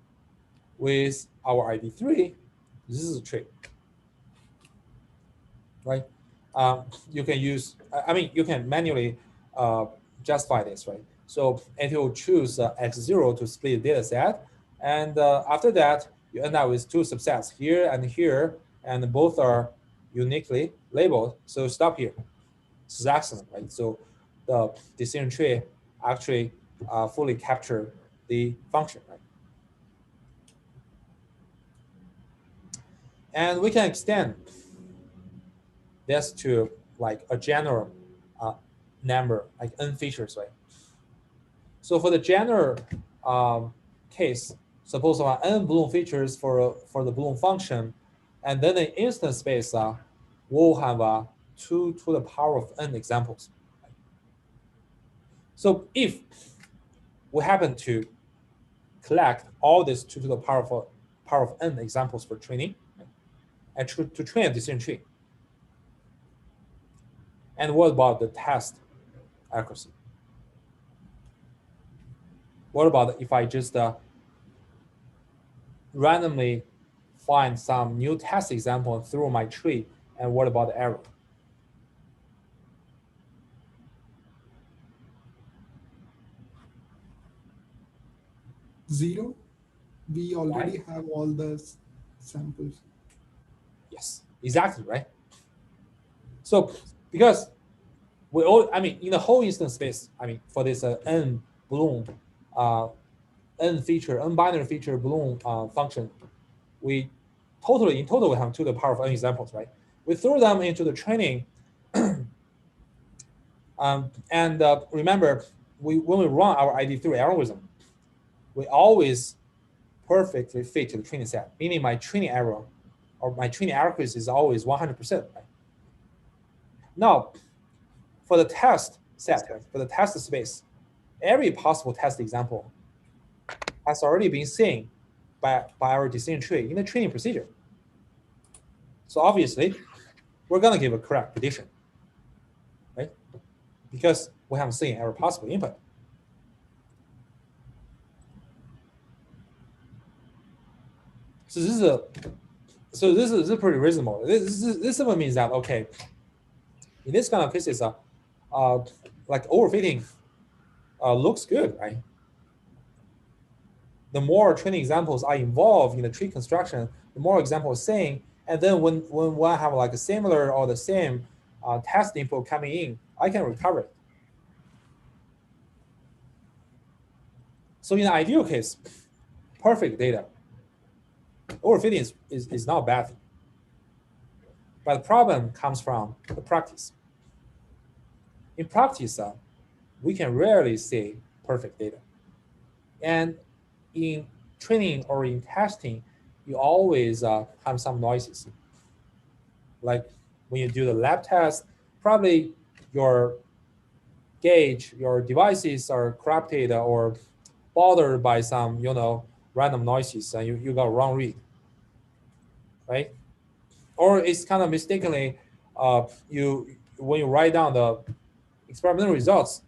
with our ID3, this is a tree, right? You can use, you can manually justify this, right? So if you choose x0 to split the data set, and after that, you end up with 2 subsets here, and both are uniquely labeled. So stop here. This is excellent, right? So the decision tree actually fully capture the function, right? And we can extend this to like a general number, like n features, right? So for the general case, suppose I have n balloon features for the balloon function, and then the instance space will have 2 to the power of n examples. So if we happen to collect all these 2 to the power of n examples for training, right, and to train a decision tree, and what about the test accuracy? What about if I just randomly find some new test example and throw my tree, and what about the error? Zero. We already have all the samples. Yes, exactly, right? So because we all, in the whole instance space, for this n balloon, n binary feature balloon function, in total we have 2 to the power of n examples, right? We throw them into the training, and remember, when we run our ID3 algorithm, we always perfectly fit to the training set, meaning my training error or my training accuracy is always 100%. Right? Now, for the test set, right, for the test space, every possible test example has already been seen by our decision tree in the training procedure. So obviously, we're going to give a correct prediction, right? Because we haven't seen every possible input. So this is pretty reasonable. This simply means that, okay, in this kind of cases, like overfitting looks good, right? the more training examples are involved in the tree construction, the more examples saying, and then when one have like a similar or the same test info coming in, I can recover it. So in the ideal case, perfect data, overfitting is not a bad thing. But the problem comes from the practice. In practice, we can rarely see perfect data. And in training or in testing, you always have some noises. Like when you do the lab test, probably your gauge, your devices are corrupted or bothered by some, random noises, and you got wrong read, right? Or it's kind of mistakenly, when you write down the experimental results,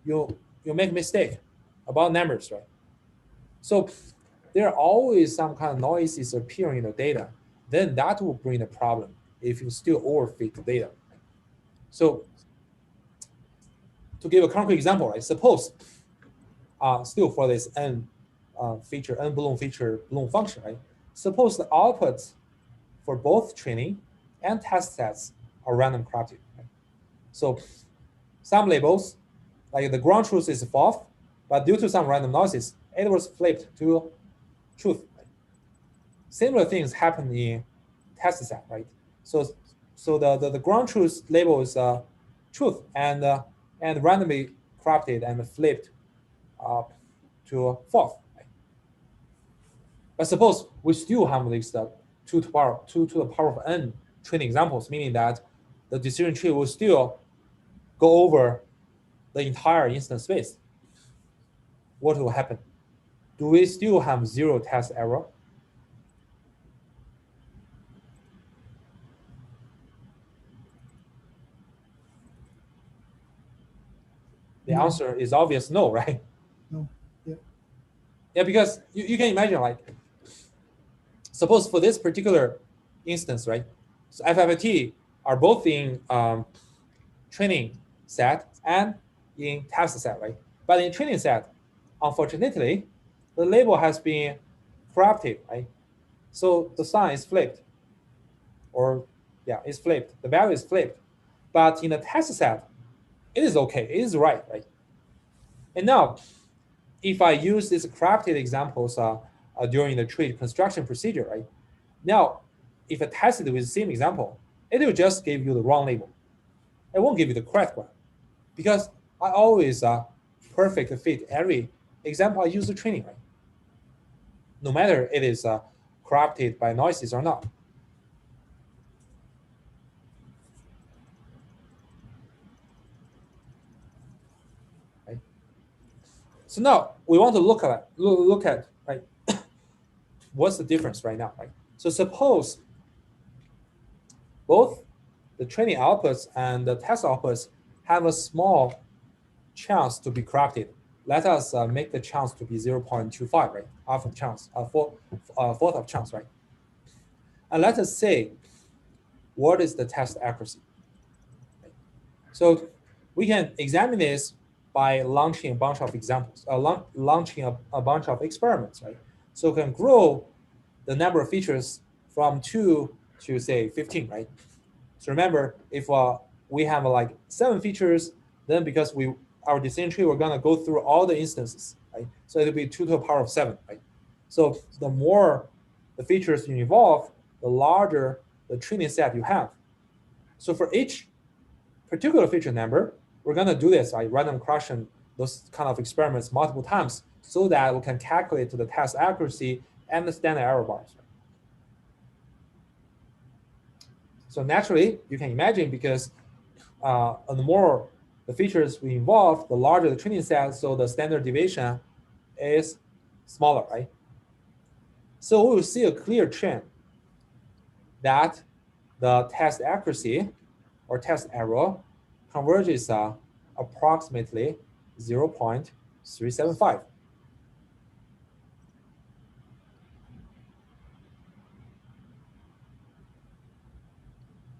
you make mistake about numbers, right? So there are always some kind of noises appearing in the data. Then that will bring a problem if you still overfit the data. So to give a concrete example, right? Suppose still for this Nonballoon feature balloon function, right? Suppose the outputs for both training and test sets are random corrupted. Right? So some labels, like the ground truth is false, but due to some random noises, it was flipped to truth. Right? Similar things happen in test set, right? So the ground truth label is truth and randomly corrupted and flipped to false. Right? But suppose we still have these 2 to the power of n training examples, meaning that the decision tree will still go over the entire instance space. What will happen? Do we still have 0 test error? The answer is obvious no, right? No. Yeah. Yeah, because you can imagine, like, suppose for this particular instance, right? So FFT are both in training set and in test set, right? But in training set, unfortunately, the label has been corrupted, right? So the sign is flipped, or yeah, it's flipped. The value is flipped. But in the test set, it is okay. It is right, right? And now, if I use these corrupted examples during the tree construction procedure, right? Now, if I test it with the same example, it will just give you the wrong label. It won't give you the correct one, because I always perfect fit every example I use the training, right? No matter it is corrupted by noises or not. Right? So now we want to look at right, what's the difference right now, right? So suppose both the training outputs and the test outputs have a small chance to be corrupted. Let us make the chance to be 0.25, right? Half of chance, fourth of chance, right? And let us say, what is the test accuracy? Right? So we can examine this by launching a bunch of examples, launching a bunch of experiments, right? So we can grow the number of features from 2 to say 15, right? So remember, if we have like 7 features, then because our decision tree, we're gonna go through all the instances, right? So it'll be 2 to the power of 7, right? So the more the features you involve, the larger the training set you have. So for each particular feature number, we're gonna do this, right? Random correction, those kind of experiments multiple times, so that we can calculate the test accuracy and the standard error bars. So naturally, you can imagine, because the more the features we involve, the larger the training set, so the standard deviation is smaller, right? So we will see a clear trend that the test accuracy or test error converges approximately 0.375.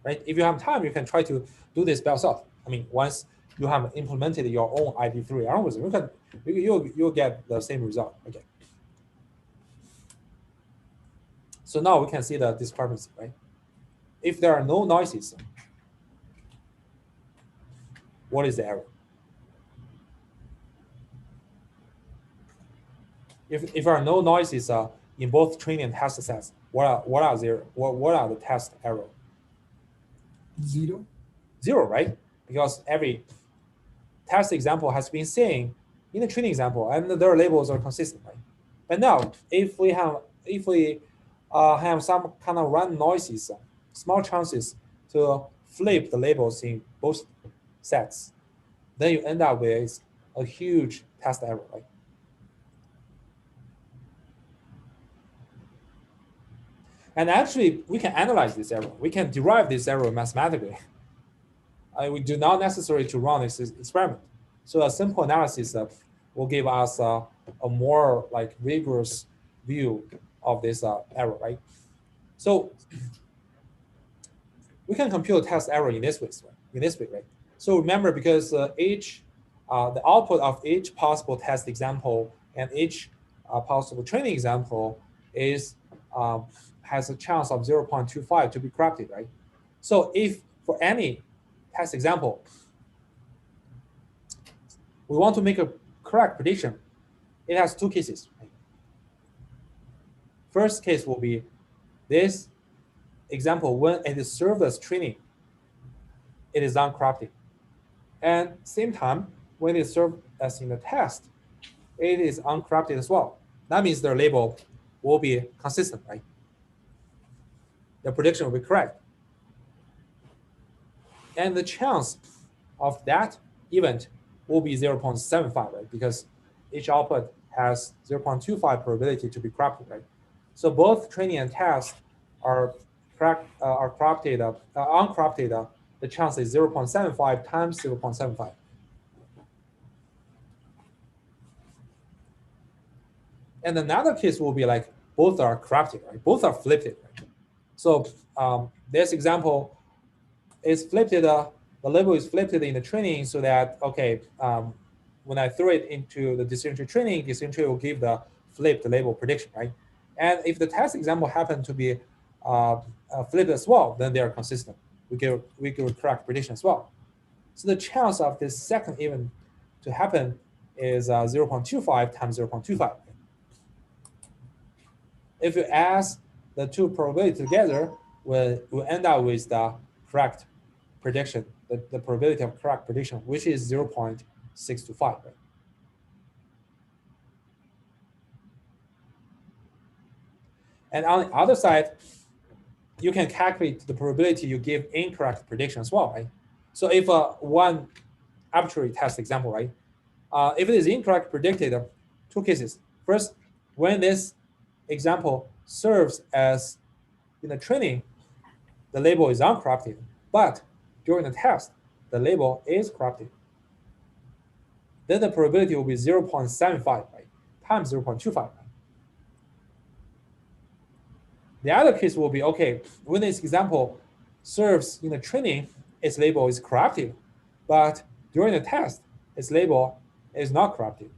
Right? If you have time, you can try to do this by yourself. I mean, once you have implemented your own IP3 algorithm, you'll get the same result again. So now we can see the discrepancy, right? If there are no noises, what is the error? If there are no noises in both training and test sets, what are the test error? 0. 0, right? Because every test example has been seen in the training example, and their labels are consistent, right? But now, if we have some kind of random noises, small chances to flip the labels in both sets, then you end up with a huge test error, right? And actually, we can analyze this error. We can derive this error mathematically. We do not necessarily to run this experiment. So a simple analysis will give us a more like rigorous view of this error, right? So we can compute test error in this way, right? So remember, because the output of each possible test example and each possible training example is has a chance of 0.25 to be corrected, right? So if for any test example, we want to make a correct prediction, it has two cases. Right? First case will be this example when it is served as training, it is uncorrupted. And same time, when it is served as in the test, it is uncorrupted as well. That means their label will be consistent, right? The prediction will be correct. And the chance of that event will be 0.75, right? Because each output has 0.25 probability to be corrupted, right? So both training and test are corrupted, uncorrupted. The chance is 0.75 times 0.75. And another case will be like both are corrupted, right? Both are flipped, right? So this example is flipped. The label is flipped in the training so that, okay, when I throw it into the decision tree training, decision tree will give the flipped label prediction, right? And if the test example happen to be flipped as well, then they are consistent. We give correct prediction as well. So the chance of this second event to happen is 0.25 times 0.25. If you add the two probability together, we'll end up with the correct prediction, the probability of correct prediction, which is 0.625. Right? And on the other side, you can calculate the probability you give incorrect prediction as well, right? So if one arbitrary test example, right? If it is incorrect predicted, two cases. First, when this example serves as in the training, the label is uncorrupted, but during the test, the label is corrupted. Then the probability will be 0.75, right? Times 0.25. Right? The other case will be, okay, when this example serves in the training, its label is corrupted, but during the test, its label is not corrupted.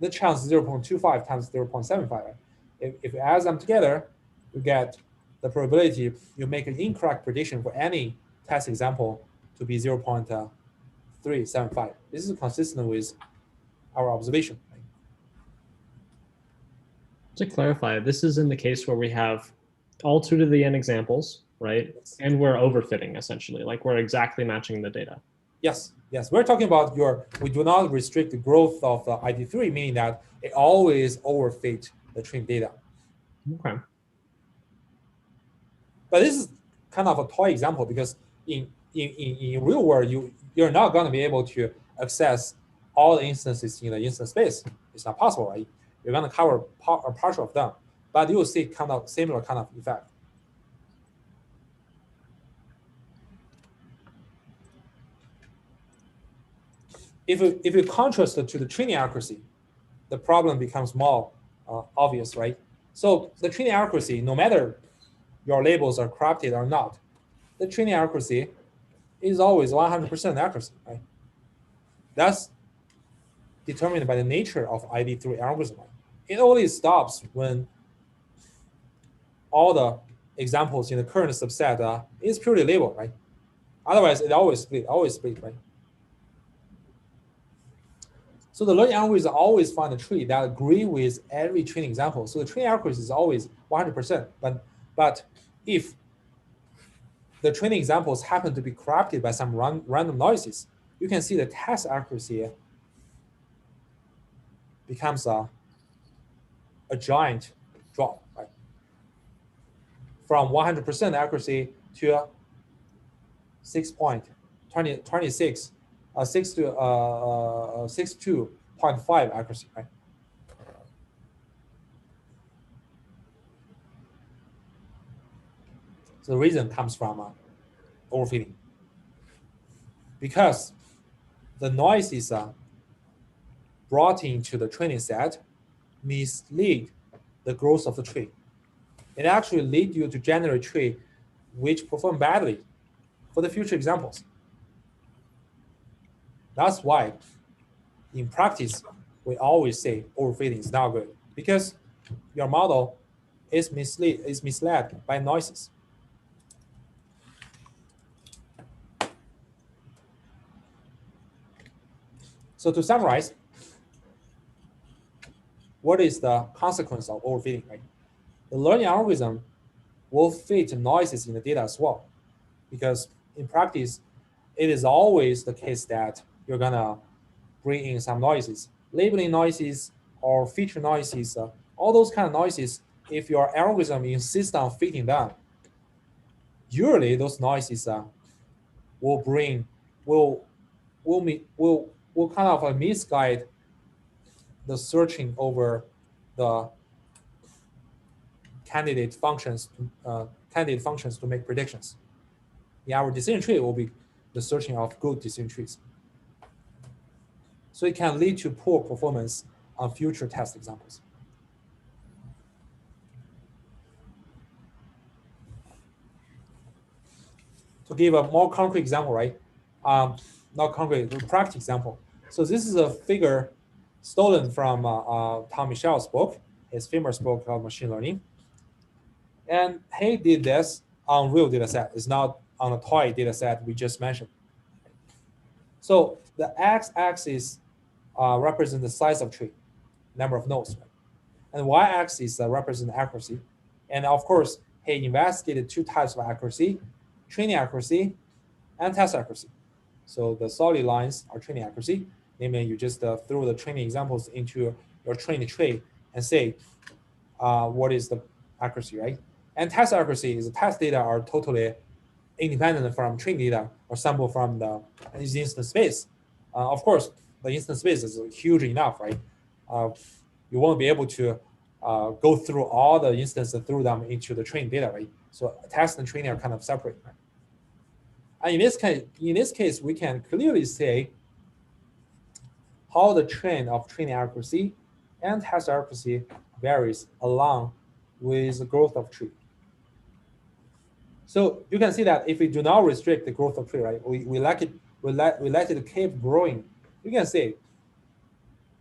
The chance is 0.25 times 0.75. Right? If you add them together, you get the probability you make an incorrect prediction for any test example to be 0.375. This is consistent with our observation. Right? To clarify, this is in the case where we have all 2 to the n examples, right? Yes. And we're overfitting essentially, like we're exactly matching the data. Yes, yes. We're talking about we do not restrict the growth of the ID3, meaning that it always overfit the trained data. Okay. But this is kind of a toy example because in real world, you're not going to be able to access all the instances in the instance space. It's not possible, right? You're going to cover a partial of them, but you will see kind of similar kind of effect. If you contrast it to the training accuracy, the problem becomes more obvious, right? So the training accuracy, no matter your labels are corrupted or not, the training accuracy is always 100% accuracy, right? That's determined by the nature of ID3 algorithm. It only stops when all the examples in the current subset is purely labeled, right? Otherwise, it always split, right? So the learning algorithm always find a tree that agree with every training example. So the training accuracy is always 100%. But if the training examples happen to be corrupted by some random noises, you can see the test accuracy becomes a giant drop, right? From 100% accuracy to 6.26, 62.5 accuracy, right? So the reason comes from overfitting, because the noises brought into the training set mislead the growth of the tree. It actually leads you to generate tree which perform badly for the future examples. That's why in practice, we always say overfitting is not good, because your model is misled by noises. So to summarize, what is the consequence of overfitting, right? The learning algorithm will fit noises in the data as well, because in practice, it is always the case that you're gonna bring in some noises, labeling noises or feature noises, all those kind of noises. If your algorithm insists on fitting them, usually those noises will bring will kind of misguide the searching over the candidate functions to make predictions. In our decision tree will be the searching of good decision trees. So it can lead to poor performance on future test examples. To give a more concrete example, right? Not concrete, but practical example. So this is a figure stolen from Tom Michel's book, his famous book called Machine Learning. And he did this on real data set. It's not on a toy data set we just mentioned. So the x-axis represents the size of tree, number of nodes, right? And y-axis represents accuracy. And of course, he investigated two types of accuracy: training accuracy and test accuracy. So the solid lines are training accuracy. Namely, you just throw the training examples into your training tree and say what is the accuracy, right? And test accuracy is the test data are totally independent from training data or sample from the instance space. Of course, the instance space is huge enough, right? You won't be able to go through all the instances and throw them into the training data, right? So test and training are kind of separate, right? And in this case, we can clearly say how the trend of training accuracy and test accuracy varies along with the growth of tree. So you can see that if we do not restrict the growth of tree, right, we let it keep growing, you can say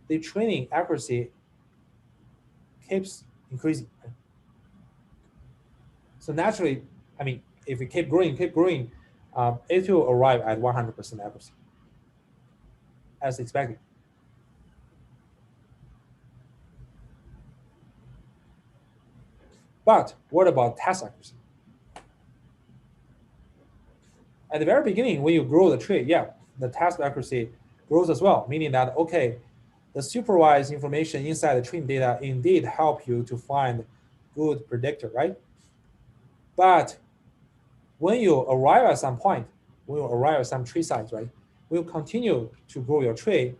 the training accuracy keeps increasing. Right? So naturally, I mean, if we keep growing, it will arrive at 100% accuracy as expected. But what about test accuracy? At the very beginning, when you grow the tree, yeah, the test accuracy grows as well, meaning that, okay, the supervised information inside the training data indeed help you to find good predictor, right? But when you arrive at some point, when you arrive at some tree size, right, when you continue to grow your tree,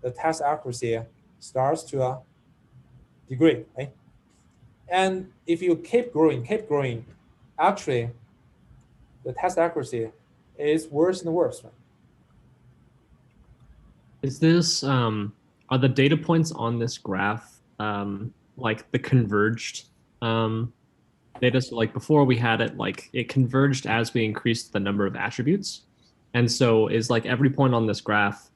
the test accuracy starts to degrade, right? And if you keep growing, actually, the test accuracy is worse and worse, right? Is this are the data points on this graph like the converged data? So like before we had it like it converged as we increased the number of attributes, and so is like every point on this graph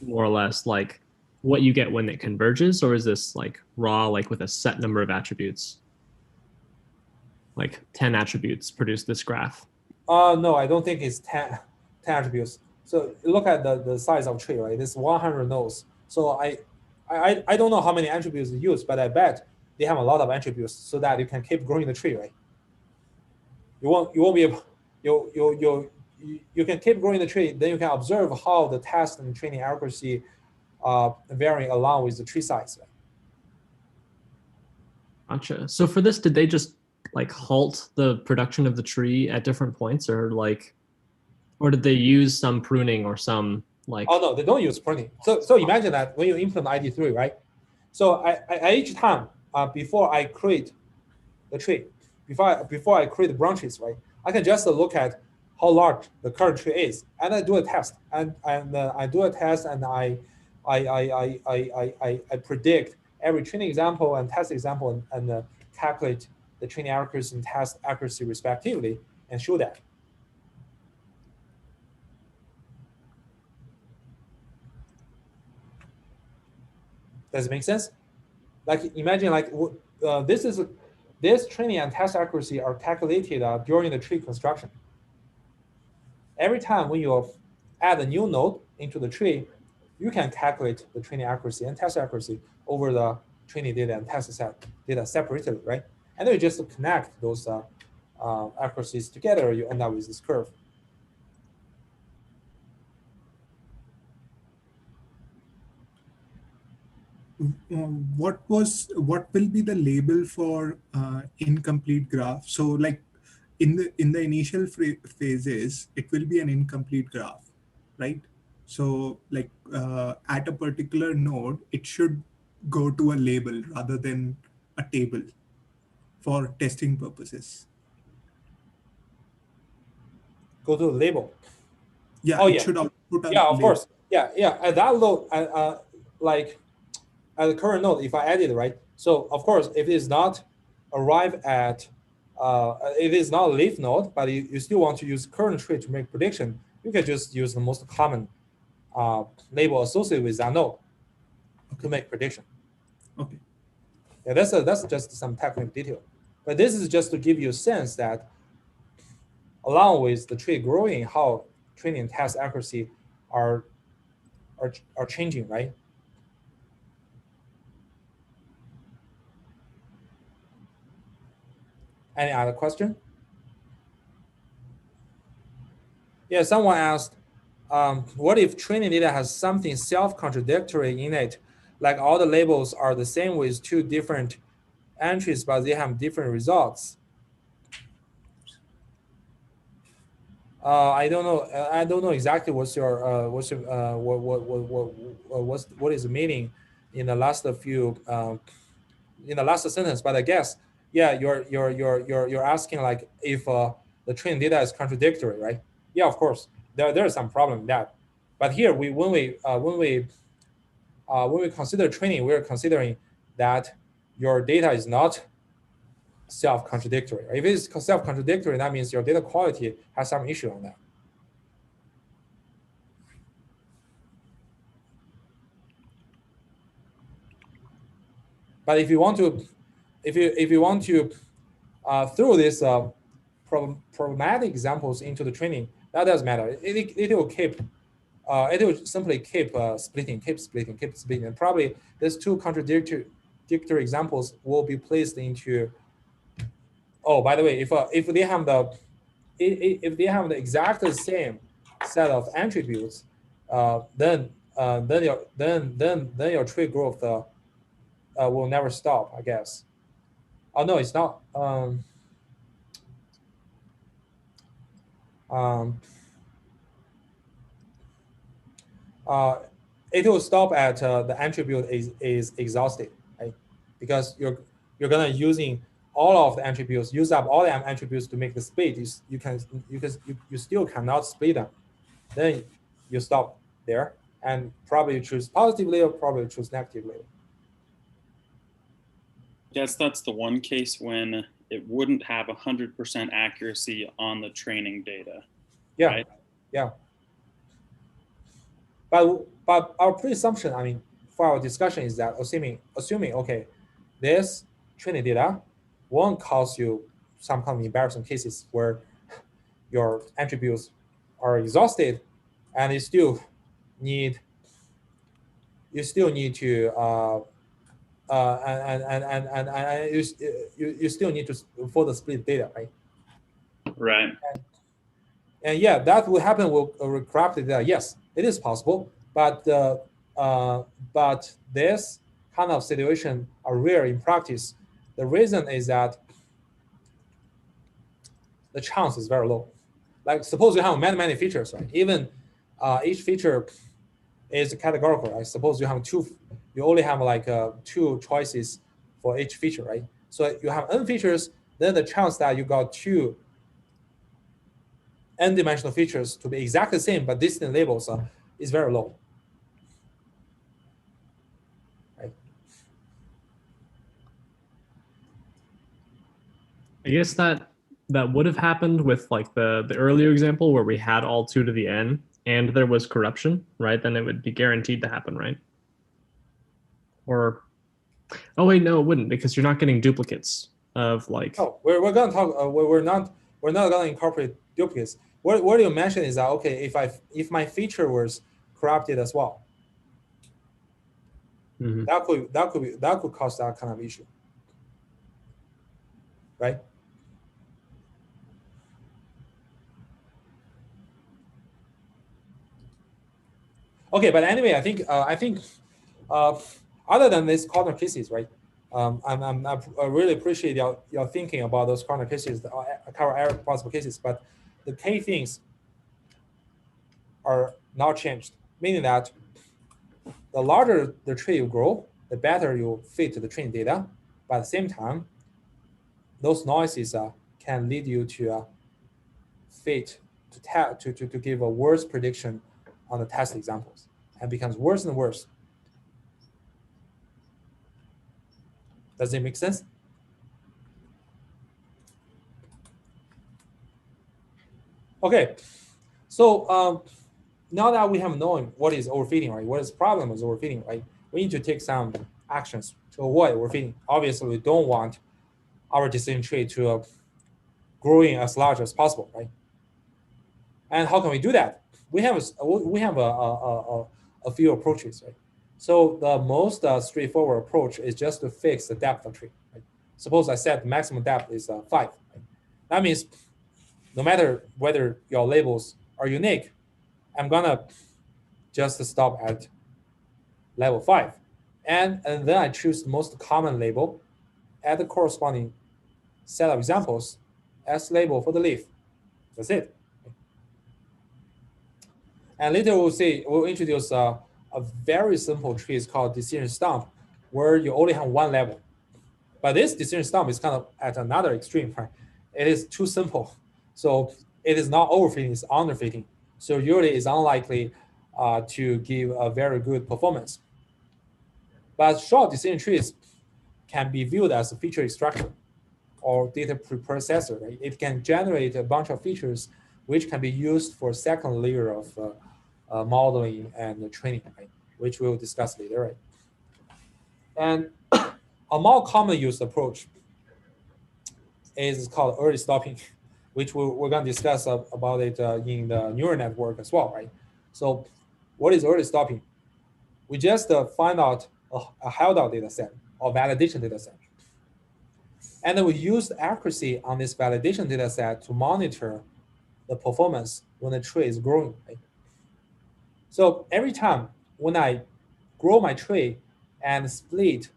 more or less like what you get when it converges, or is this like raw like with a set number of attributes? like 10 attributes produce this graph? No, I don't think it's 10 attributes. So look at the size of tree, right? It's 100 nodes. So I don't know how many attributes you use, but I bet they have a lot of attributes so that you can keep growing the tree, right? You won't be able, you can keep growing the tree, then you can observe how the test and training accuracy varying along with the tree size. Right? Gotcha. So for this, did they just like halt the production of the tree at different points, or or did they use some pruning or some like? Oh no, they don't use pruning. So imagine that when you implement ID3, right? So I each time before I create the tree, before I create the branches, right? I can just look at how large the current tree is, and I do a test, and I do a test, and I predict every training example and test example, and calculate the training accuracy and test accuracy respectively, and show that. Does it make sense? Like imagine like this training and test accuracy are calculated during the tree construction. Every time when you add a new node into the tree, you can calculate the training accuracy and test accuracy over the training data and test set data separately, right? And then you just connect those accuracies together, you end up with this curve. What will be the label for incomplete graph? So like in the initial phases, it will be an incomplete graph, right? So like at a particular node, it should go to a label rather than a table for testing purposes. Go to the label. Yeah, Oh, it yeah. should output a Yeah, of label. course. Yeah. At that load, like at the current node, if I added, right? So of course, if it is not arrive at, if it is not a leaf node, but you still want to use current tree to make prediction, you can just use the most common label associated with that node to make prediction. Okay. Yeah, that's just some technical detail. But this is just to give you a sense that along with the tree growing, how training and test accuracy are changing, right? Any other question? Yeah, someone asked, what if training data has something self-contradictory in it, like all the labels are the same with two different entries, but they have different results? I don't know. I don't know exactly what is the meaning in the last few in the last sentence. But I guess yeah, you're asking like if the training data is contradictory, right? Yeah, of course. There is some problem in that. But here when we consider training, we're considering that your data is not self-contradictory. If it's self-contradictory, that means your data quality has some issue on that. But if you want to, throw these problematic examples into the training, that doesn't matter. It will keep. It will simply keep splitting. And probably these two contradictory examples will be placed into. Oh, by the way, if they have the exact same set of attributes, then your tree growth will never stop, I guess. Oh no, it's not. It will stop at the attribute is exhausted, right? Because you're gonna using all of the attributes, use up all the attributes to make the split. You still cannot split them. Then you stop there and probably choose positively or probably choose negatively. Yes, that's the one case when it wouldn't have 100% accuracy on the training data. Yeah, right? Yeah. But our presumption, I mean, for our discussion is that assuming okay, this training data won't cause you some kind of embarrassing cases where your attributes are exhausted, and you still need to and you still need to further split data, right? Right. And yeah, that will happen with corrupted data. Yes, it is possible, but this kind of situation are rare in practice. The reason is that the chance is very low. Like suppose you have many features, right? Even each feature is categorical. I suppose you only have like two choices for each feature, right? So you have n features, then the chance that you got two n-dimensional features to be exactly the same but distinct labels is very low. Right? I guess that would have happened with like the earlier example where we had all 2 to the n and there was corruption, right? Then it would be guaranteed to happen, right? Or oh wait, no, it wouldn't, because you're not getting duplicates of like. Oh, we're going to talk. We're not going to incorporate duplicates. What you mentioned is that okay, if my feature was corrupted as well, Mm-hmm. that could cause that kind of issue, right? Okay, but anyway, I think other than these corner cases, right? I really appreciate your thinking about those corner cases, cover every possible cases, but the key things are not changed, meaning that the larger the tree you grow, the better you fit the training data. But at the same time, those noises can lead you to fit to give a worse prediction on the test examples, and becomes worse and worse. Does it make sense? Okay, so now that we have known what is overfitting, right? What is the problem with overfitting, right? We need to take some actions to avoid overfitting. Obviously, we don't want our decision tree to growing as large as possible, right? And how can we do that? We have a few approaches, right? So the most straightforward approach is just to fix the depth of tree. Right? Suppose I said the maximum depth is 5. Right? That means no matter whether your labels are unique, I'm gonna just stop at level 5, and then I choose the most common label, add the corresponding set of examples as label for the leaf. That's it. And later we'll introduce a very simple tree. It's called decision stump, where you only have one level. But this decision stump is kind of at another extreme, right? It is too simple. So it is not overfitting, it's underfitting. So usually it's unlikely to give a very good performance. But short decision trees can be viewed as a feature extractor or data preprocessor. Right? It can generate a bunch of features which can be used for second layer of modeling and training, right? Which we'll discuss later. Right? And a more commonly used approach is called early stopping, which we're going to discuss about it in the neural network as well, right? So what is early stopping? We just find out a held out data set or validation data set. And then we use the accuracy on this validation data set to monitor the performance when the tree is growing, right? So every time when I grow my tree and split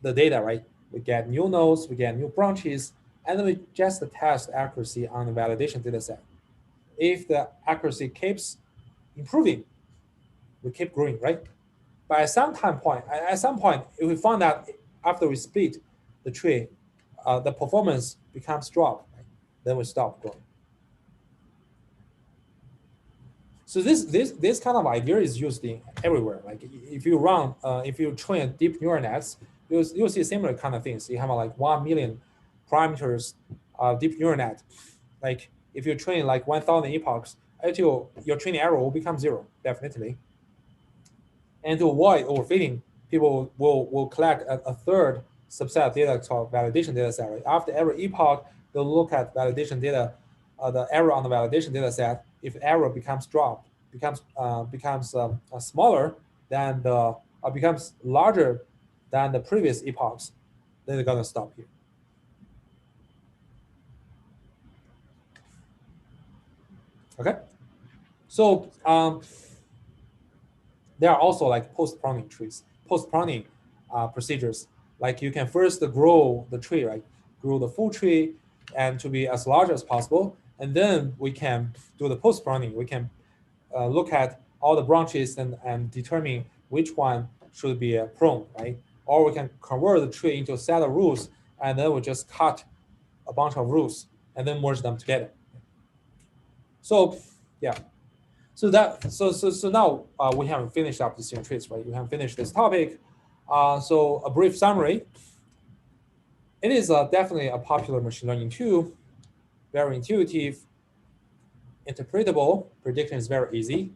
the data, right, we get new nodes, we get new branches, and then we just test accuracy on the validation data set. If the accuracy keeps improving, we keep growing, right? But at some point, if we find that after we split the tree, the performance becomes drop, right? Then we stop growing. So this kind of idea is used in everywhere. Like if you train deep neural nets, you'll see similar kind of things. You have like 1 million parameters deep neural net. Like if you train like 1,000 epochs, until your training error will become 0, definitely. And to avoid overfitting, people will collect a third subset of data called validation data set. Right? After every epoch, they'll look at validation data, the error on the validation data set. If error becomes smaller than becomes larger than the previous epochs, then they're gonna stop here. Okay, so there are also like post-pruning trees, post-pruning procedures. Like you can first grow the tree, right? Grow the full tree and to be as large as possible, and then we can do the post-pruning. We can look at all the branches and determine which one should be pruned, right? Or we can convert the tree into a set of roots, and then we just cut a bunch of roots and then merge them together. So yeah, so now we have finished up decision trees, right? We have finished this topic. So a brief summary. It is definitely a popular machine learning tool, very intuitive, interpretable, prediction is very easy,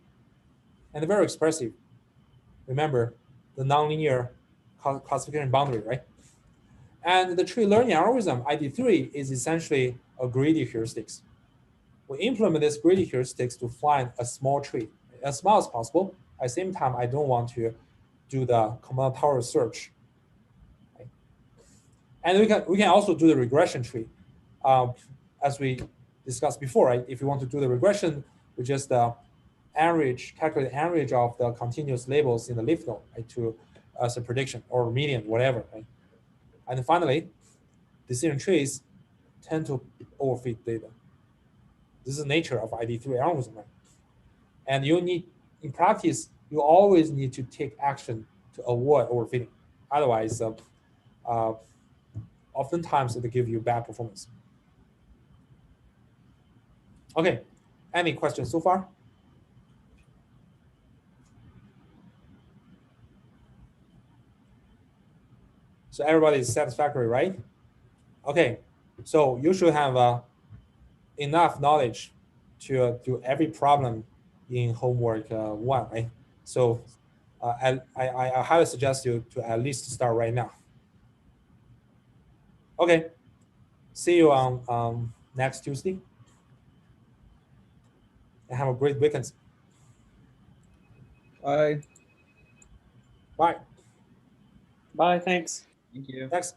and very expressive. Remember the nonlinear classification boundary, right? And the tree learning algorithm, ID3, is essentially a greedy heuristics. We implement this greedy heuristics to find a small tree, as small as possible. At the same time, I don't want to do the combinatorial search. Right? And we can also do the regression tree. As we discussed before, right? If you want to do the regression, we just calculate the average of the continuous labels in the leaf node, right, to as a prediction or median, whatever. Right? And finally, decision trees tend to overfit data. This is the nature of ID3 algorithm. Right? And you need, in practice, you always need to take action to avoid overfitting. Otherwise, oftentimes it will give you bad performance. Okay, any questions so far? So everybody is satisfactory, right? Okay, so you should have enough knowledge to do every problem in homework 1, right? So I highly suggest you to at least start right now. Okay, see you on next Tuesday. And have a great weekend. Bye. Bye. Bye. Thanks. Thank you. Thanks.